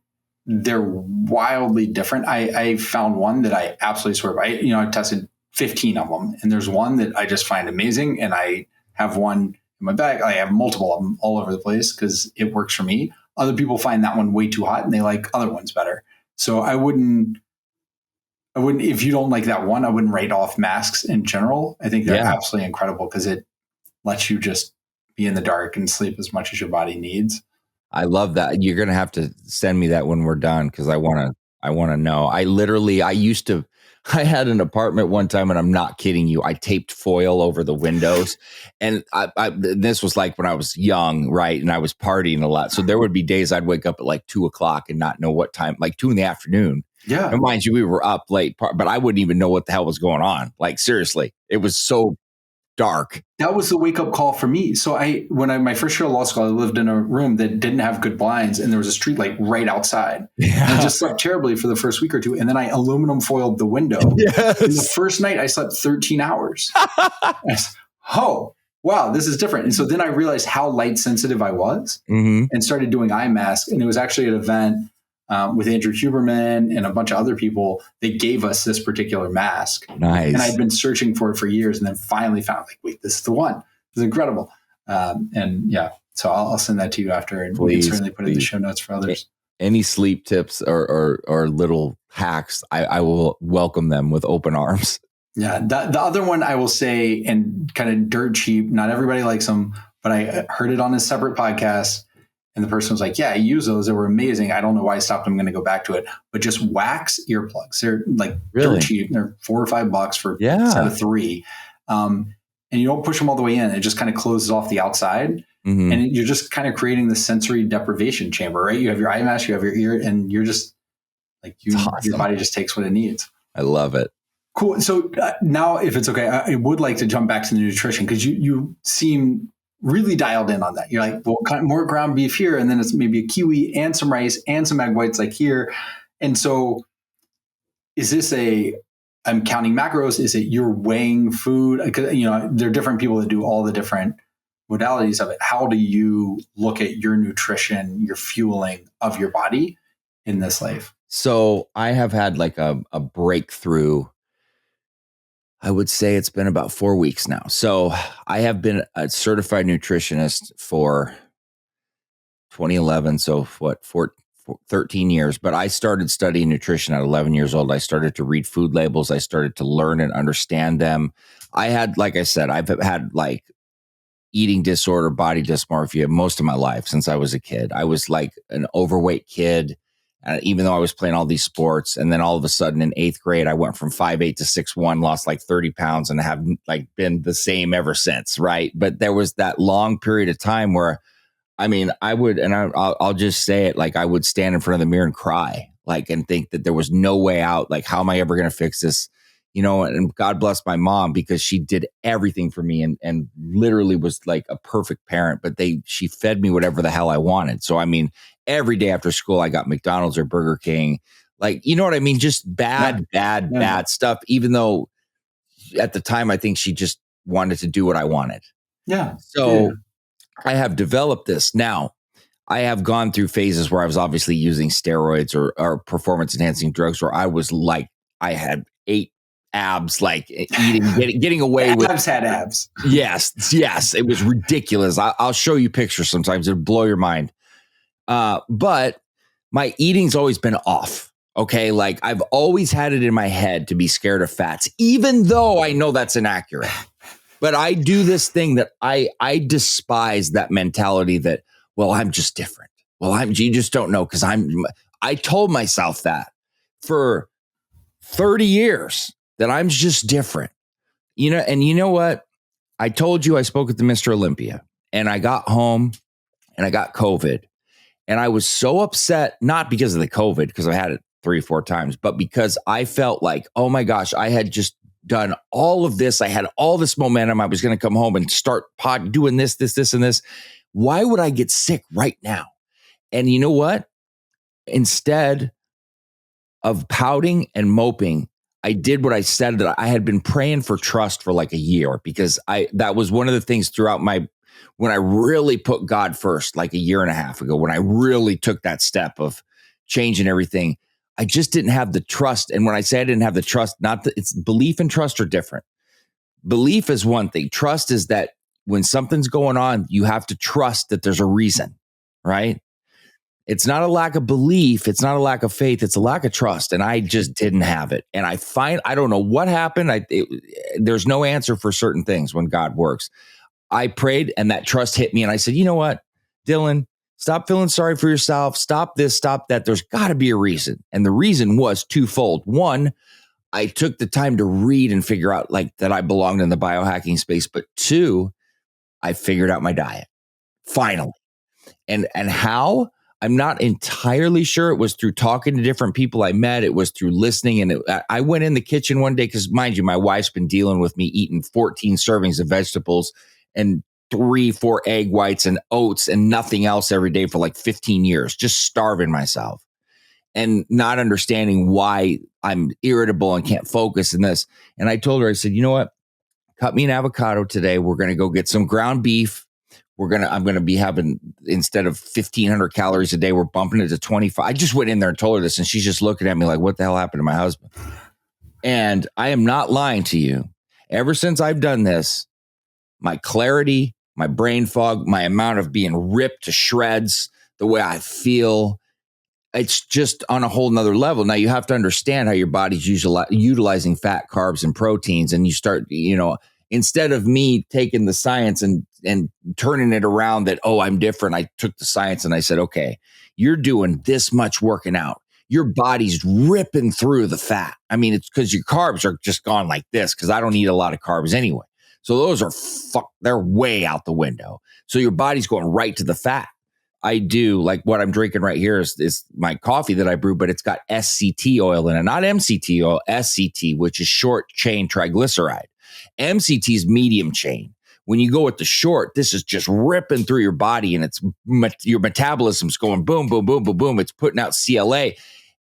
they're wildly different. I found one that I absolutely swear by. I tested 15 of them, and there's one that I just find amazing, and I have one in my bag. I have multiple of them all over the place because it works for me. Other people find that one way too hot, and they like other ones better. So I wouldn't, if you don't like that one, I wouldn't write off masks in general. I think they're absolutely incredible because it lets you just be in the dark and sleep as much as your body needs. I love that. You're going to have to send me that when we're done, because I want to know. I had an apartment one time, and I'm not kidding you. I taped foil over the windows, and this was like when I was young, right? And I was partying a lot. So there would be days I'd wake up at like 2:00 and not know what time, like 2 p.m. Yeah. And mind you, we were up late, but I wouldn't even know what the hell was going on. Like, seriously, it was so dark. That was the wake up call for me. So my first year of law school, I lived in a room that didn't have good blinds, and there was a street light right outside. Yeah. And I just slept terribly for the first week or two. And then I aluminum foiled the window. Yes. And the first night I slept 13 hours. Oh, wow, this is different. And so then I realized how light sensitive I was, and started doing eye masks. And it was actually an event with Andrew Huberman and a bunch of other people. They gave us this particular mask. Nice. And I'd been searching for it for years, and then finally found, like, wait, this is the one. This is incredible. And yeah, so I'll send that to you after, and we can certainly put it in the show notes for others. Any sleep tips or little hacks, I will welcome them with open arms. Yeah. The other one I will say, and kind of dirt cheap, not everybody likes them, but I heard it on a separate podcast. And the person was like, yeah, I use those. They were amazing. I don't know why I stopped. I'm going to go back to it. But just wax earplugs. They're like dirt cheap. They're $4 or $5 for a set of 3. And you don't push them all the way in. It just kind of closes off the outside. And you're just kind of creating the sensory deprivation chamber, right? You have your eye mask, you have your ear, and you're just like, your body just takes what it needs. I love it. Cool. So now, if it's okay, I would like to jump back to the nutrition, because you seem really dialed in on that. You're like, well, kind of more ground beef here, and then it's maybe a kiwi and some rice and some egg whites like here. And so is this I'm counting macros? Is it you're weighing food? Because, there are different people that do all the different modalities of it. How do you look at your nutrition, your fueling of your body in this life? So I have had like a breakthrough. I would say it's been about 4 weeks now. So I have been a certified nutritionist for 2011. So 13 years, but I started studying nutrition at 11 years old. I started to read food labels. I started to learn and understand them. Like I said, I've had like eating disorder, body dysmorphia most of my life since I was a kid. I was like an overweight kid. Even though I was playing all these sports, and then all of a sudden in 8th grade, I went from 5'8" to 6'1", lost like 30 pounds, and have like been the same ever since. Right. But there was that long period of time where, I mean, I would, and I'll just say it, like I would stand in front of the mirror and cry, like, and think that there was no way out. Like, how am I ever going to fix this? And God bless my mom, because she did everything for me and literally was like a perfect parent, but she fed me whatever the hell I wanted. So, I mean, every day after school, I got McDonald's or Burger King. Like, you know what I mean? Just bad stuff. Even though at the time, I think she just wanted to do what I wanted. Yeah. So I have developed this. Now, I have gone through phases where I was obviously using steroids or performance enhancing drugs where I was like, I had 8 abs, like getting away with. Abs had abs. Yes. It was ridiculous. I'll show you pictures sometimes. It'll blow your mind. But my eating's always been off. Okay. Like I've always had it in my head to be scared of fats, even though I know that's inaccurate. But I do this thing that I despise that mentality that, well, I'm just different. Well, you just don't know because I told myself that for 30 years that I'm just different, and you know what? I told you I spoke at the Mr. Olympia and I got home and I got COVID and I was so upset, not because of the COVID, because I had it 3 or 4 times, but because I felt like, oh my gosh, I had just done all of this. I had all this momentum. I was going to come home and start doing this, and this. Why would I get sick right now? And you know what? Instead of pouting and moping, I did what I said that I had been praying for trust for like a year, because that was one of the things throughout when I really put God first, like a year and a half ago, when I really took that step of changing everything. I just didn't have the trust. And when I say I didn't have the trust, it's belief and trust are different. Belief is one thing. Trust is that when something's going on, you have to trust that there's a reason, right? It's not a lack of belief. It's not a lack of faith. It's a lack of trust. And I just didn't have it. And I don't know what happened. There's no answer for certain things when God works. I prayed and that trust hit me. And I said, you know what, Dylan, stop feeling sorry for yourself. Stop this, stop that. There's got to be a reason. And the reason was twofold. One, I took the time to read and figure out like that I belonged in the biohacking space. But 2, I figured out my diet finally. And how? I'm not entirely sure. It was through talking to different people I met. It was through listening. And I went in the kitchen one day because, mind you, my wife's been dealing with me eating 14 servings of vegetables and 3-4 egg whites and oats and nothing else every day for like 15 years, just starving myself and not understanding why I'm irritable and can't focus in this. And I told her, I said, you know what? Cut me an avocado today. We're going to go get some ground beef. I'm going to be having, instead of 1,500 calories a day, we're bumping it to 25. I just went in there and told her this, and she's just looking at me like, what the hell happened to my husband? And I am not lying to you. Ever since I've done this, my clarity, my brain fog, my amount of being ripped to shreds, the way I feel, it's just on a whole nother level. Now you have to understand how your body's utilizing fat, carbs, and proteins. And you start, instead of me taking the science and turning it around that, oh, I'm different. I took the science and I said, okay, you're doing this much working out. Your body's ripping through the fat. I mean, it's because your carbs are just gone like this, because I don't eat a lot of carbs anyway. So those are they're way out the window. So your body's going right to the fat. I do, like what I'm drinking right here is my coffee that I brew, but it's got SCT oil in it, not MCT oil, SCT, which is short chain triglyceride. MCT is medium chain. When you go with the short, this is just ripping through your body, and your metabolism's going boom, boom, boom, boom, boom. It's putting out CLA.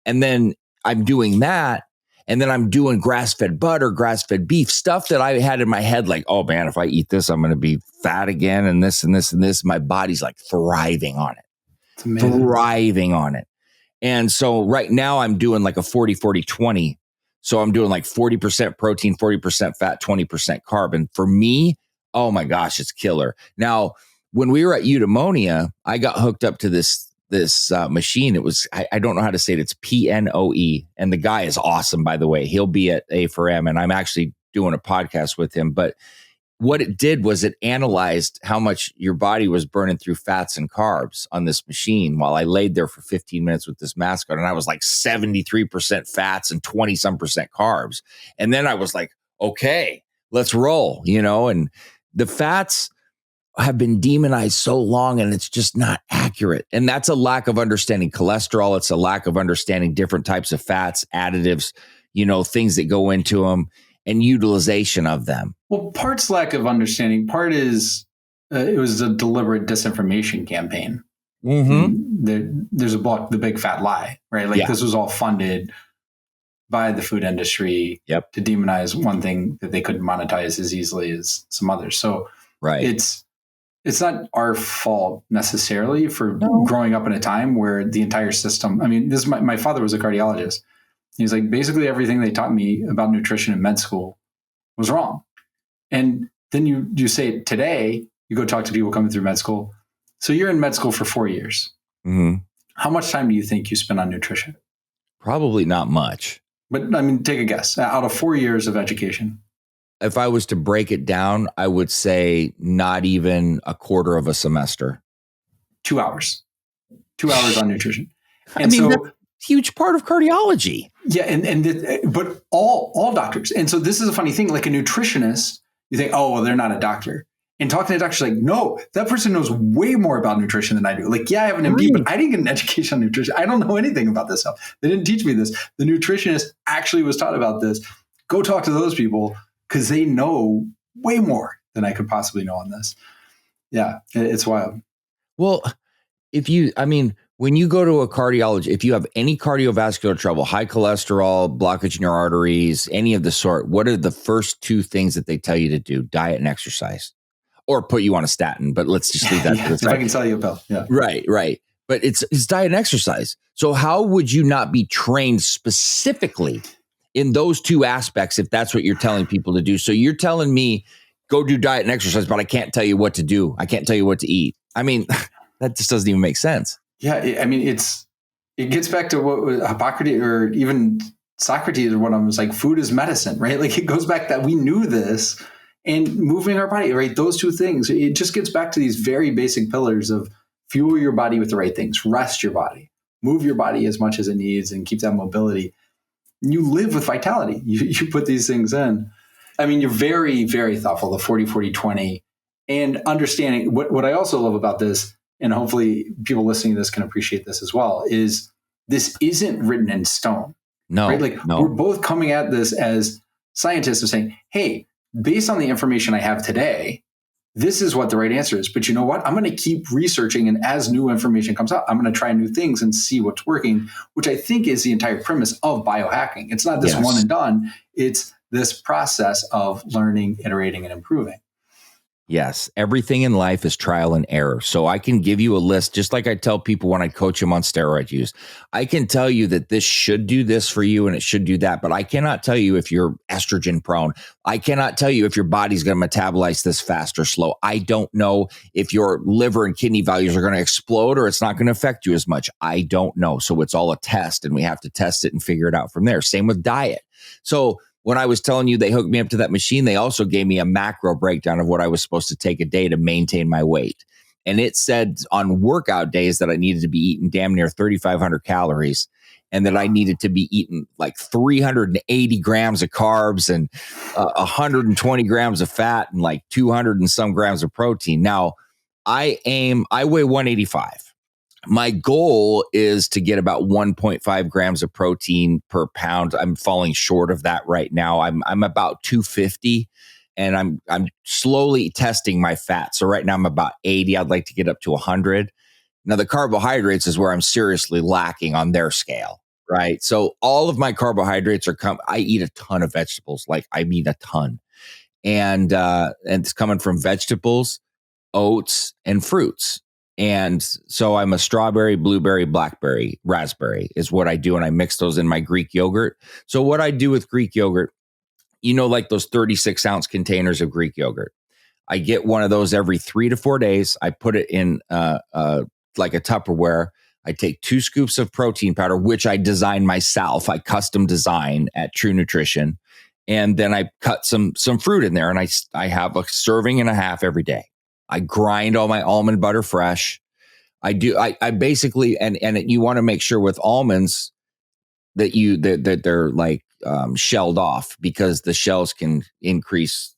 And then I'm doing that. And then I'm doing grass-fed butter, grass-fed beef, stuff that I had in my head like, oh man, if I eat this, I'm going to be fat again, and this and this and this. My body's like thriving on it. Thriving on it. And so right now I'm doing like a 40-40-20. So I'm doing like 40% protein, 40% fat, 20% carb. And for me, oh my gosh, it's killer. Now, when we were at Eudaimonia, I got hooked up to this machine. It was, I don't know how to say it. It's PNOE. And the guy is awesome, by the way. He'll be at A4M, and I'm actually doing a podcast with him. But what it did was it analyzed how much your body was burning through fats and carbs on this machine while I laid there for 15 minutes with this mask on. And I was like 73% fats and 20-some% carbs. And then I was like, okay, let's roll, and the fats have been demonized so long, and it's just not accurate. And that's a lack of understanding cholesterol. It's a lack of understanding different types of fats, additives, things that go into them, and utilization of them. Well, part's lack of understanding. Part is it was a deliberate disinformation campaign. Mm-hmm. There's a book, The Big Fat Lie, right? Like This was all funded by the food industry to demonize one thing that they couldn't monetize as easily as some others. So right. it's not our fault necessarily for No. growing up in a time where the entire system, I mean, this is my father was a cardiologist. He's like, basically everything they taught me about nutrition in med school was wrong. And then you say today, you go talk to people coming through med school. So you're in med school for 4 years. Mm-hmm. How much time do you think you spend on nutrition? Probably not much. But I mean, take a guess. Out of 4 years of education. If I was to break it down, I would say not even a quarter of a semester. 2 hours. 2 hours on nutrition. And I mean, so that's a huge part of cardiology. yeah, but all doctors. And so this is a funny thing. Like a nutritionist, you think, oh, well, they're not a doctor. And talking to a doctor, like, no, that person knows way more about nutrition than I do. Like, yeah, I have an MD, but I didn't get an education on nutrition. I don't know anything about this stuff. They didn't teach me this. The nutritionist actually was taught about this. Go talk to those people because they know way more than I could possibly know on this. Yeah, it's wild. Well, when you go to a cardiologist, if you have any cardiovascular trouble, high cholesterol, blockage in your arteries, any of the sort, what are the first two things that they tell you to do? Diet and exercise. Or put you on a statin, but let's just leave that. Yeah, if I can sell you a pill. Yeah. Right. But it's diet and exercise. So how would you not be trained specifically in those two aspects if that's what you're telling people to do? So you're telling me go do diet and exercise, but I can't tell you what to do. I can't tell you what to eat. I mean, that just doesn't even make sense. Yeah, I mean, it gets back to what Hippocrates or even Socrates or one of them was like, food is medicine, right? Like it goes back that we knew this. And moving our body, right? Those two things, it just gets back to these very basic pillars of fuel your body with the right things, rest your body, move your body as much as it needs and keep that mobility. You live with vitality. You put these things in. I mean, you're very, very thoughtful, the 40-40-20 and understanding what I also love about this, and hopefully people listening to this can appreciate this as well, is this isn't written in stone. No, right? Like no. We're both coming at this as scientists of saying, hey, based on the information I have today, this is what the right answer is. But you know what? I'm going to keep researching. And as new information comes out, I'm going to try new things and see what's working, which I think is the entire premise of biohacking. It's not this one and done. It's this process of learning, iterating, and improving. Yes. Everything in life is trial and error. So I can give you a list, just like I tell people when I coach them on steroid use. I can tell you that this should do this for you and it should do that, but I cannot tell you if you're estrogen prone. I cannot tell you if your body's going to metabolize this fast or slow. I don't know if your liver and kidney values are going to explode or it's not going to affect you as much. I don't know. So it's all a test and we have to test it and figure it out from there. Same with diet. So when I was telling you they hooked me up to that machine, they also gave me a macro breakdown of what I was supposed to take a day to maintain my weight. And it said on workout days that I needed to be eating damn near 3,500 calories and that I needed to be eating like 380 grams of carbs and 120 grams of fat and like 200 and some grams of protein. Now, I weigh 185. My goal is to get about 1.5 grams of protein per pound. I'm falling short of that right now. I'm about 250 and I'm slowly testing my fat. So right now I'm about 80. I'd like to get up to 100. Now the carbohydrates is where I'm seriously lacking on their scale, right? So all of my carbohydrates I eat a ton of vegetables. Like I eat a ton. And it's coming from vegetables, oats, and fruits. And so I'm a strawberry, blueberry, blackberry, raspberry is what I do. And I mix those in my Greek yogurt. So what I do with Greek yogurt, like those 36 ounce containers of Greek yogurt, I get one of those every 3 to 4 days. I put it in like a Tupperware. I take 2 scoops of protein powder, which I design myself. I custom design at True Nutrition. And then I cut some fruit in there and I have a serving and a half every day. I grind all my almond butter fresh. I basically, and you want to make sure with almonds that they're like shelled off because the shells can increase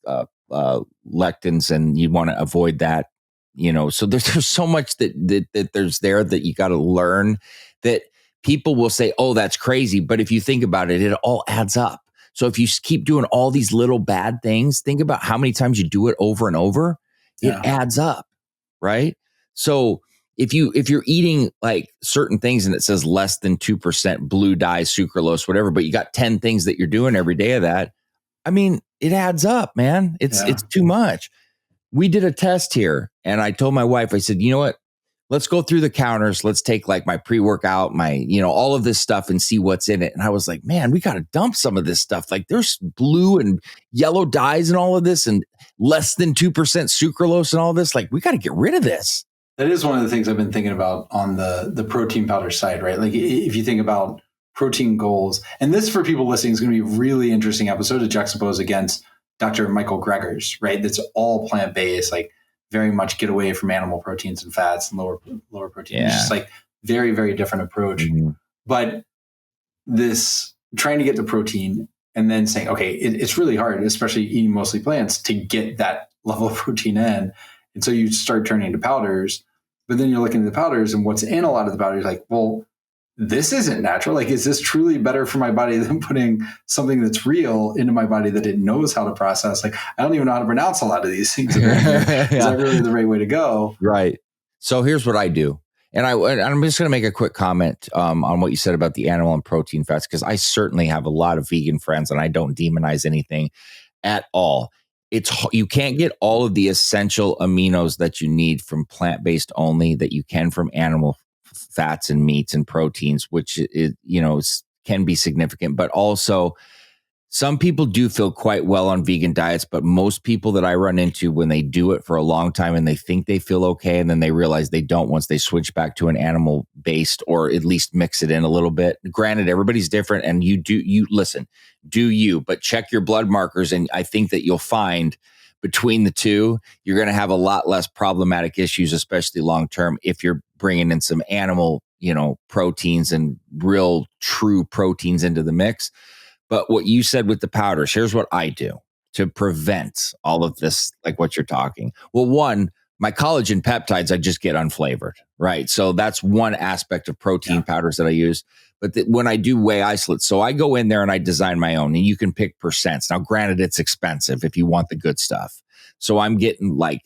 lectins and you want to avoid that, so there's so much that there's there that you got to learn that people will say, oh, that's crazy. But if you think about it, it all adds up. So if you keep doing all these little bad things, think about how many times you do it over and over. It adds up, right? So if you're eating like certain things and it says less than 2% blue dye, sucralose, whatever, but you got 10 things that you're doing every day of that, I mean, it adds up, man. It's too much. we did a test here, and I told my wife, I said, you know what? Let's go through the counters. Let's take like my pre-workout, my, all of this stuff and see what's in it. And I was like, man, we got to dump some of this stuff. Like there's blue and yellow dyes and all of this and less than 2% sucralose and all of this. Like we got to get rid of this. That is one of the things I've been thinking about on the protein powder side, right? Like if you think about protein goals, and this for people listening is going to be a really interesting episode to juxtapose against Dr. Michael Greger's, right? That's all plant-based, like very much get away from animal proteins and fats and lower protein. Yeah. It's just like very, very different approach. Mm-hmm. But this trying to get the protein and then saying, okay, it's really hard, especially eating mostly plants, to get that level of protein in. And so you start turning to powders, but then you're looking at the powders and what's in a lot of the powders, like, well, this isn't natural. Like, is this truly better for my body than putting something that's real into my body that it knows how to process? Like, I don't even know how to pronounce a lot of these things. Is that really the right way to go? Right. So here's what I do. And I'm just going to make a quick comment on what you said about the animal and protein fats, because I certainly have a lot of vegan friends and I don't demonize anything at all. You can't get all of the essential aminos that you need from plant-based only that you can from animal fats and meats and proteins, which can be significant. But also, some people do feel quite well on vegan diets, but most people that I run into, when they do it for a long time and they think they feel okay, and then they realize they don't once they switch back to an animal-based, or at least mix it in a little bit. Granted, everybody's different, and do you, but check your blood markers, and I think that you'll find between the two, you're going to have a lot less problematic issues, especially long-term, if you're bringing in some animal, proteins and real true proteins into the mix. But what you said with the powders, here's what I do to prevent all of this, like what you're talking. Well, one, my collagen peptides, I just get unflavored, right? So that's one aspect of protein powders that I use. But when I do whey isolate, so I go in there and I design my own, and you can pick percents. Now, granted, it's expensive if you want the good stuff. So I'm getting like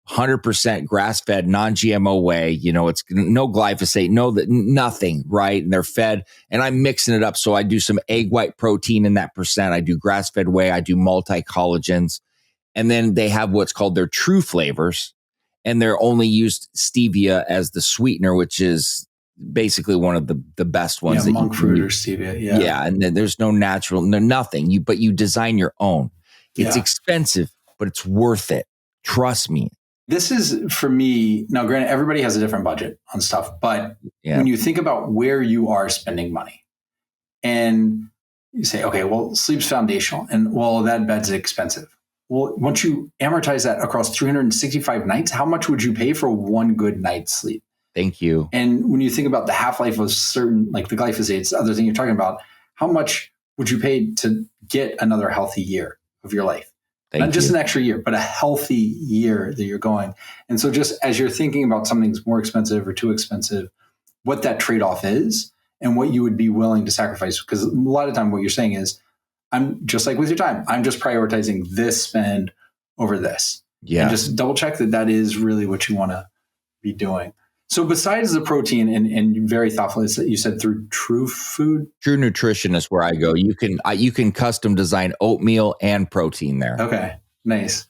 100% grass-fed, non-GMO whey. It's no glyphosate, nothing, right? And they're fed, and I'm mixing it up. So I do some egg white protein in that percent. I do grass-fed whey. I do multi-collagens. And then they have what's called their true flavors, and they're only used stevia as the sweetener, which is basically one of the best ones. Monk fruit or stevia. Yeah. And then there's no natural, nothing. But you design your own. It's expensive, but it's worth it. Trust me. This is, for me, now granted, everybody has a different budget on stuff, but when you think about where you are spending money and you say, okay, well, sleep's foundational, and well, that bed's expensive. Well, once you amortize that across 365 nights, how much would you pay for one good night's sleep? Thank you. And when you think about the half-life of certain, like the glyphosates, the other thing you're talking about, how much would you pay to get another healthy year of your life? Not just an extra year, but a healthy year that you're going. And so just as you're thinking about something's more expensive or too expensive, what that trade-off is and what you would be willing to sacrifice. Because a lot of time what you're saying is, I'm just like with your time, I'm just prioritizing this spend over this. Yeah. And just double check that is really what you want to be doing. So besides the protein and very thoughtful, you said through True Food? True Nutrition is where I go. You can custom design oatmeal and protein there. Okay, nice.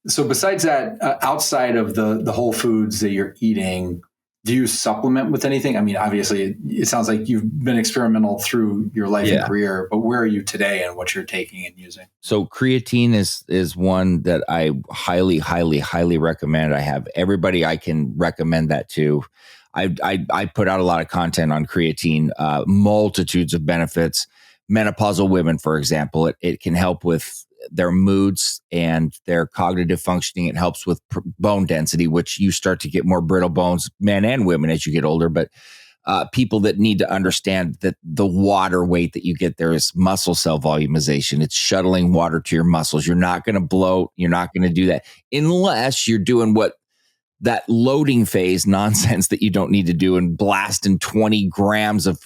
So besides that, outside of the whole foods that you're eating, do you supplement with anything? I mean, obviously, it sounds like you've been experimental through your life and career, but where are you today and what you're taking and using? So creatine is one that I highly, highly, highly recommend. I have everybody I can recommend that to. I put out a lot of content on creatine, multitudes of benefits. Menopausal women, for example, it can help with their moods and their cognitive functioning. It helps with bone density, which you start to get more brittle bones, men and women, as you get older. But people that need to understand that the water weight that you get there is muscle cell volumization. It's shuttling water to your muscles. You're not going to bloat. You're not going to do that unless you're doing that loading phase nonsense that you don't need to do and blasting 20 grams of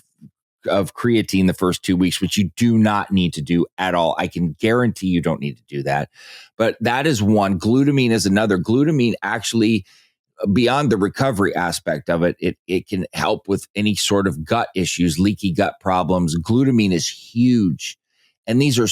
creatine the first 2 weeks, which you do not need to do at all. I can guarantee you don't need to do that. But that is one. Glutamine is another. Glutamine actually, beyond the recovery aspect of it, it can help with any sort of gut issues, leaky gut problems. Glutamine is huge. And these are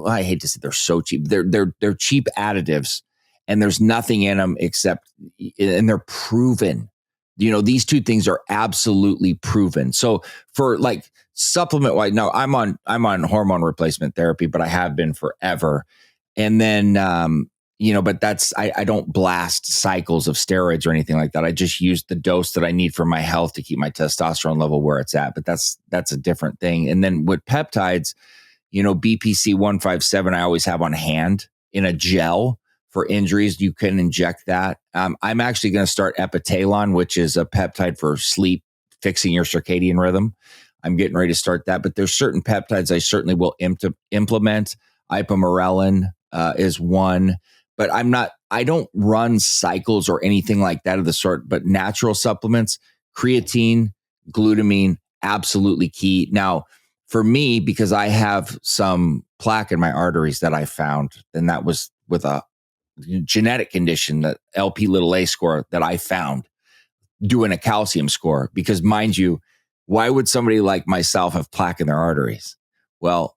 I hate to say they're so cheap. They're cheap additives. and there's nothing in them except, and they're proven. These two things are absolutely proven. So for like supplement wise, no, I'm on hormone replacement therapy, but I have been forever. And then, but I don't blast cycles of steroids or anything like that. I just use the dose that I need for my health to keep my testosterone level where it's at. But that's a different thing. And then with peptides, BPC 157, I always have on hand in a gel. For injuries, you can inject that. I'm actually going to start Epitalon, which is a peptide for sleep, fixing your circadian rhythm. I'm getting ready to start that. But there's certain peptides I certainly will implement. Ipamorelin is one. But I don't run cycles or anything like that of the sort. But natural supplements, creatine, glutamine, absolutely key. Now, for me, because I have some plaque in my arteries that I found, and that was with a genetic condition, that LP(a) score that I found doing a calcium score, because mind you, why would somebody like myself have plaque in their arteries? Well,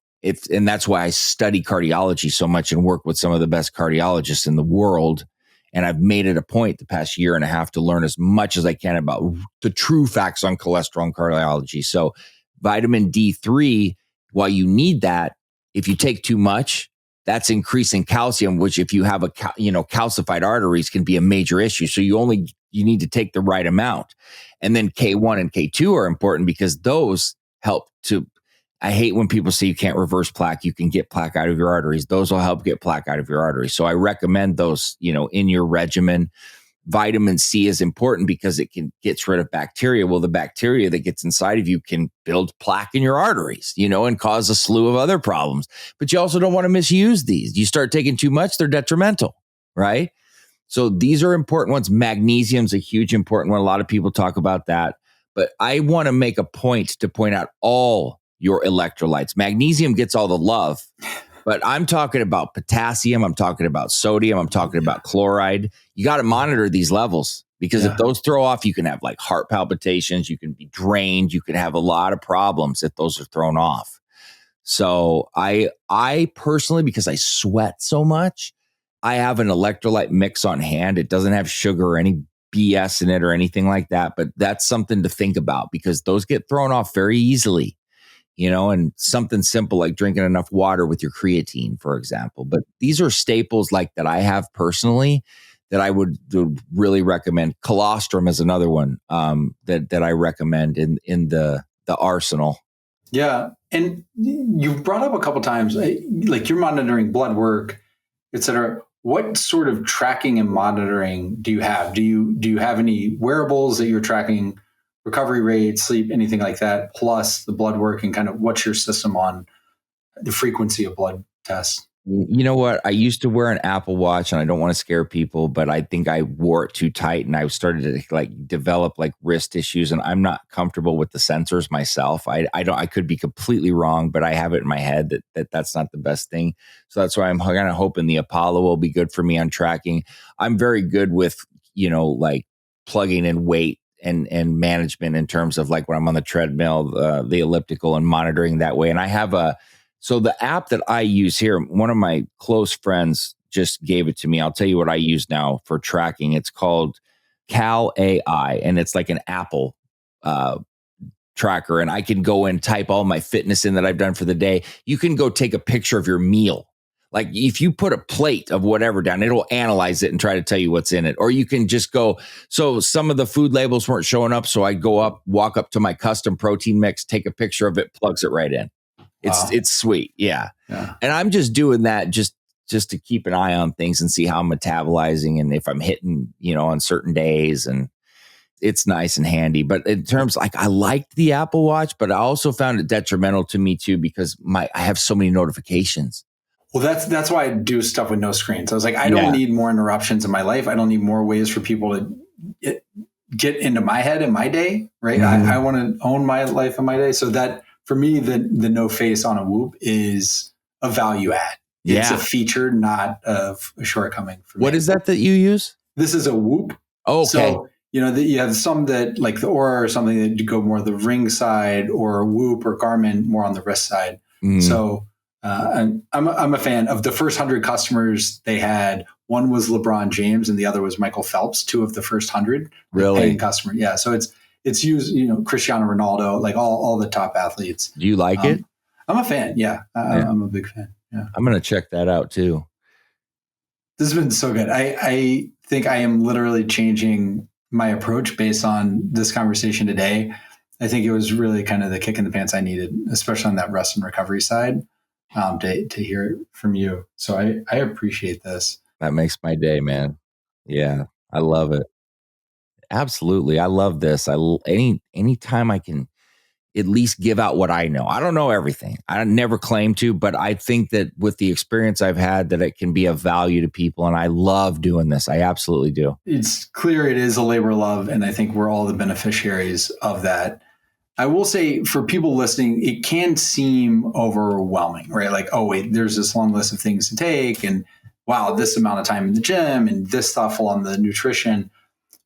and that's why I study cardiology so much and work with some of the best cardiologists in the world. And I've made it a point the past year and a half to learn as much as I can about the true facts on cholesterol and cardiology. So vitamin D3, while you need that, if you take too much, that's increasing calcium, which if you have calcified arteries can be a major issue. So you need to take the right amount. And then K1 and K2 are important because those help to, I hate when people say you can't reverse plaque. You can get plaque out of your arteries. Those will help get plaque out of your arteries. So I recommend those, in your regimen. Vitamin C is important because it gets rid of bacteria. Well, the bacteria that gets inside of you can build plaque in your arteries, and cause a slew of other problems. But you also don't want to misuse these. You start taking too much, they're detrimental, right? So these are important ones. Magnesium's a huge important one. A lot of people talk about that. But I want to make a point to point out all your electrolytes. Magnesium gets all the love. But I'm talking about potassium. I'm talking about sodium. I'm talking about chloride. You got to monitor these levels because if those throw off, you can have like heart palpitations. You can be drained. You can have a lot of problems if those are thrown off. So I personally, because I sweat so much, I have an electrolyte mix on hand. It doesn't have sugar or any BS in it or anything like that. But that's something to think about because those get thrown off very easily. And something simple like drinking enough water with your creatine, for example. But these are staples like that I have personally that I would really recommend. Colostrum is another one that I recommend in the arsenal. Yeah. And you've brought up a couple times, like you're monitoring blood work, et cetera. What sort of tracking and monitoring do you have? Do you have any wearables that you're tracking? Recovery rate, sleep, anything like that, plus the blood work, and kind of what's your system on the frequency of blood tests? You know what? I used to wear an Apple Watch, and I don't want to scare people, but I think I wore it too tight, and I started to develop wrist issues, and I'm not comfortable with the sensors myself. I could be completely wrong, but I have it in my head that's not the best thing. So that's why I'm kind of hoping the Apollo will be good for me on tracking. I'm very good with plugging in weight and management in terms of when I'm on the treadmill, the elliptical, and monitoring that way. And I have so the app that I use here, one of my close friends just gave it to me. I'll tell you what I use now for tracking. It's called Cal AI, and it's like an Apple tracker. And I can go and type all my fitness in that I've done for the day. You can go take a picture of your meal. Like if you put a plate of whatever down, it'll analyze it and try to tell you what's in it. Or you can just go, so some of the food labels weren't showing up. So I walk up to my custom protein mix, take a picture of it, plugs it right in. It's sweet. Yeah. And I'm just doing that just to keep an eye on things and see how I'm metabolizing and if I'm hitting, on certain days, and it's nice and handy. But in terms I liked the Apple Watch, but I also found it detrimental to me too, because I have so many notifications. Well, that's why I do stuff with no screens. I was like, I don't need more interruptions in my life. I don't need more ways for people to get into my head in my day, right? Mm-hmm. I want to own my life in my day. So that, for me, the no face on a Whoop is a value add. It's a feature, not a shortcoming for me. What is that you use? This is a Whoop. Oh, okay. So, you have some that like the Aura or something that go more the Ring side, or Whoop or Garmin more on the wrist side. Mm. So I'm a fan of the first 100 customers they had. One was LeBron James and the other was Michael Phelps, 2 of the first 100 really paying customer. Yeah. So it's used, Cristiano Ronaldo, like all the top athletes. Do you like it? I'm a fan. Yeah. I'm a big fan. Yeah. I'm going to check that out too. This has been so good. I think I am literally changing my approach based on this conversation today. I think it was really kind of the kick in the pants I needed, especially on that rest and recovery side, to hear it from you. So I appreciate this. That makes my day, man. Yeah, I love it. Absolutely. I love this. Anytime I can at least give out what I know. I don't know everything. I never claim to, but I think that with the experience I've had that it can be of value to people. And I love doing this. I absolutely do. It's clear it is a labor of love. And I think we're all the beneficiaries of that. I will say for people listening, it can seem overwhelming, right? Like, oh, wait, there's this long list of things to take. And wow, this amount of time in the gym and this thoughtful on the nutrition.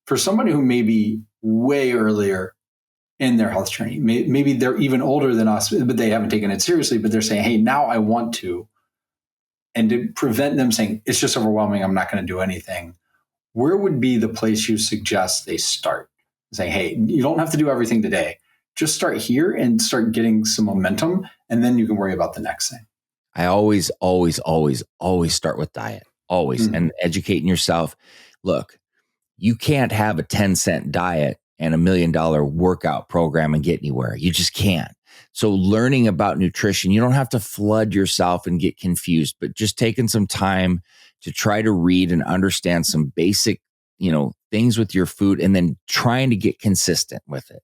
For somebody who may be way earlier in their health journey, maybe they're even older than us, but they haven't taken it seriously, but they're saying, hey, now I want to. And to prevent them saying, it's just overwhelming, I'm not going to do anything. Where would be the place you suggest they start? Saying, hey, you don't have to do everything today. Just start here and start getting some momentum, and then you can worry about the next thing. I always start with diet, always, and educating yourself. Look, you can't have a 10-cent diet and $1 million workout program and get anywhere. You just can't. So learning about nutrition, you don't have to flood yourself and get confused, but just taking some time to try to read and understand some basic, things with your food, and then trying to get consistent with it.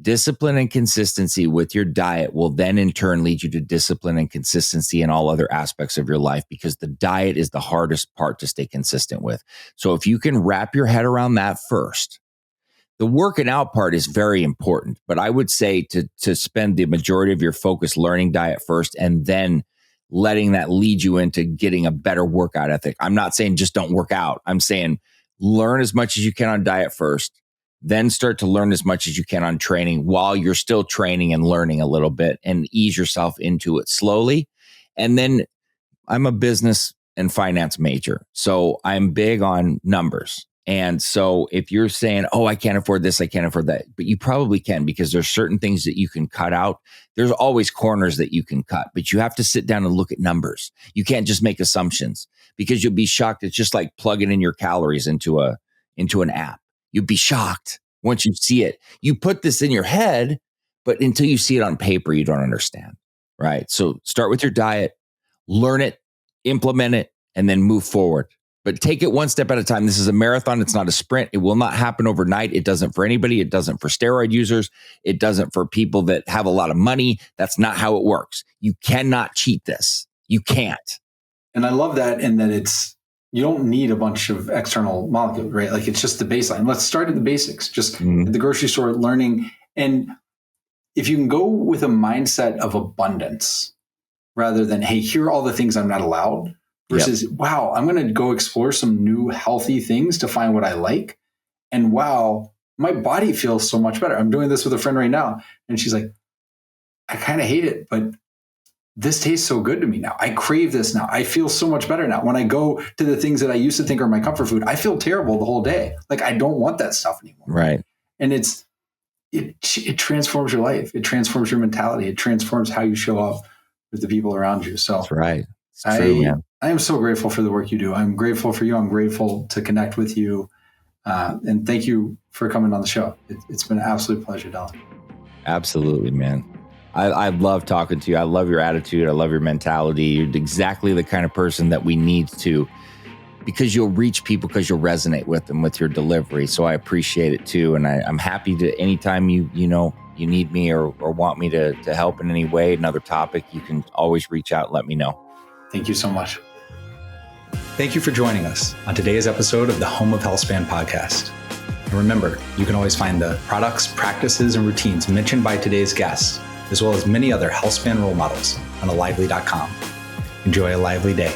Discipline and consistency with your diet will then in turn lead you to discipline and consistency in all other aspects of your life, because the diet is the hardest part to stay consistent with. So if you can wrap your head around that first, the working out part is very important, but I would say to spend the majority of your focus learning diet first, and then letting that lead you into getting a better workout ethic. I'm not saying just don't work out. I'm saying learn as much as you can on diet first, then start to learn as much as you can on training while you're still training and learning a little bit, and ease yourself into it slowly. And then I'm a business and finance major, so I'm big on numbers. And so if you're saying, oh, I can't afford this, I can't afford that, but you probably can, because there's certain things that you can cut out. There's always corners that you can cut, but you have to sit down and look at numbers. You can't just make assumptions, because you'll be shocked. It's just like plugging in your calories into an app. You'd be shocked once you see it. You put this in your head, but until you see it on paper, you don't understand, right? So start with your diet, learn it, implement it, and then move forward. But take it one step at a time. This is a marathon. It's not a sprint. It will not happen overnight. It doesn't for anybody. It doesn't for steroid users. It doesn't for people that have a lot of money. That's not how it works. You cannot cheat this. You can't. And I love that, in that you don't need a bunch of external molecules, right? Like, it's just the baseline. Let's start at the basics, just at the grocery store, learning. And if you can go with a mindset of abundance rather than, hey, here are all the things I'm not allowed, versus, wow, I'm going to go explore some new healthy things to find what I like. And wow, my body feels so much better. I'm doing this with a friend right now, and she's like, I kind of hate it, but this tastes so good to me now. I crave this now. I feel so much better now. When I go to the things that I used to think are my comfort food, I feel terrible the whole day. Like, I don't want that stuff anymore. Right. And it transforms your life. It transforms your mentality. It transforms how you show up with the people around you. So that's right. It's true, man. I am so grateful for the work you do. I'm grateful for you. I'm grateful to connect with you. And thank you for coming on the show. It's been an absolute pleasure, Dylan. Absolutely, man. I love talking to you. I love your attitude. I love your mentality. You're exactly the kind of person that we need to, because you'll reach people because you'll resonate with them with your delivery. So I appreciate it too. And I'm happy to, anytime you need me or want me to help in any way, another topic, you can always reach out and let me know. Thank you so much. Thank you for joining us on today's episode of the Home of Healthspan podcast. And remember, you can always find the products, practices, and routines mentioned by today's guests, as well as many other Healthspan role models on alively.com. Enjoy a lively day.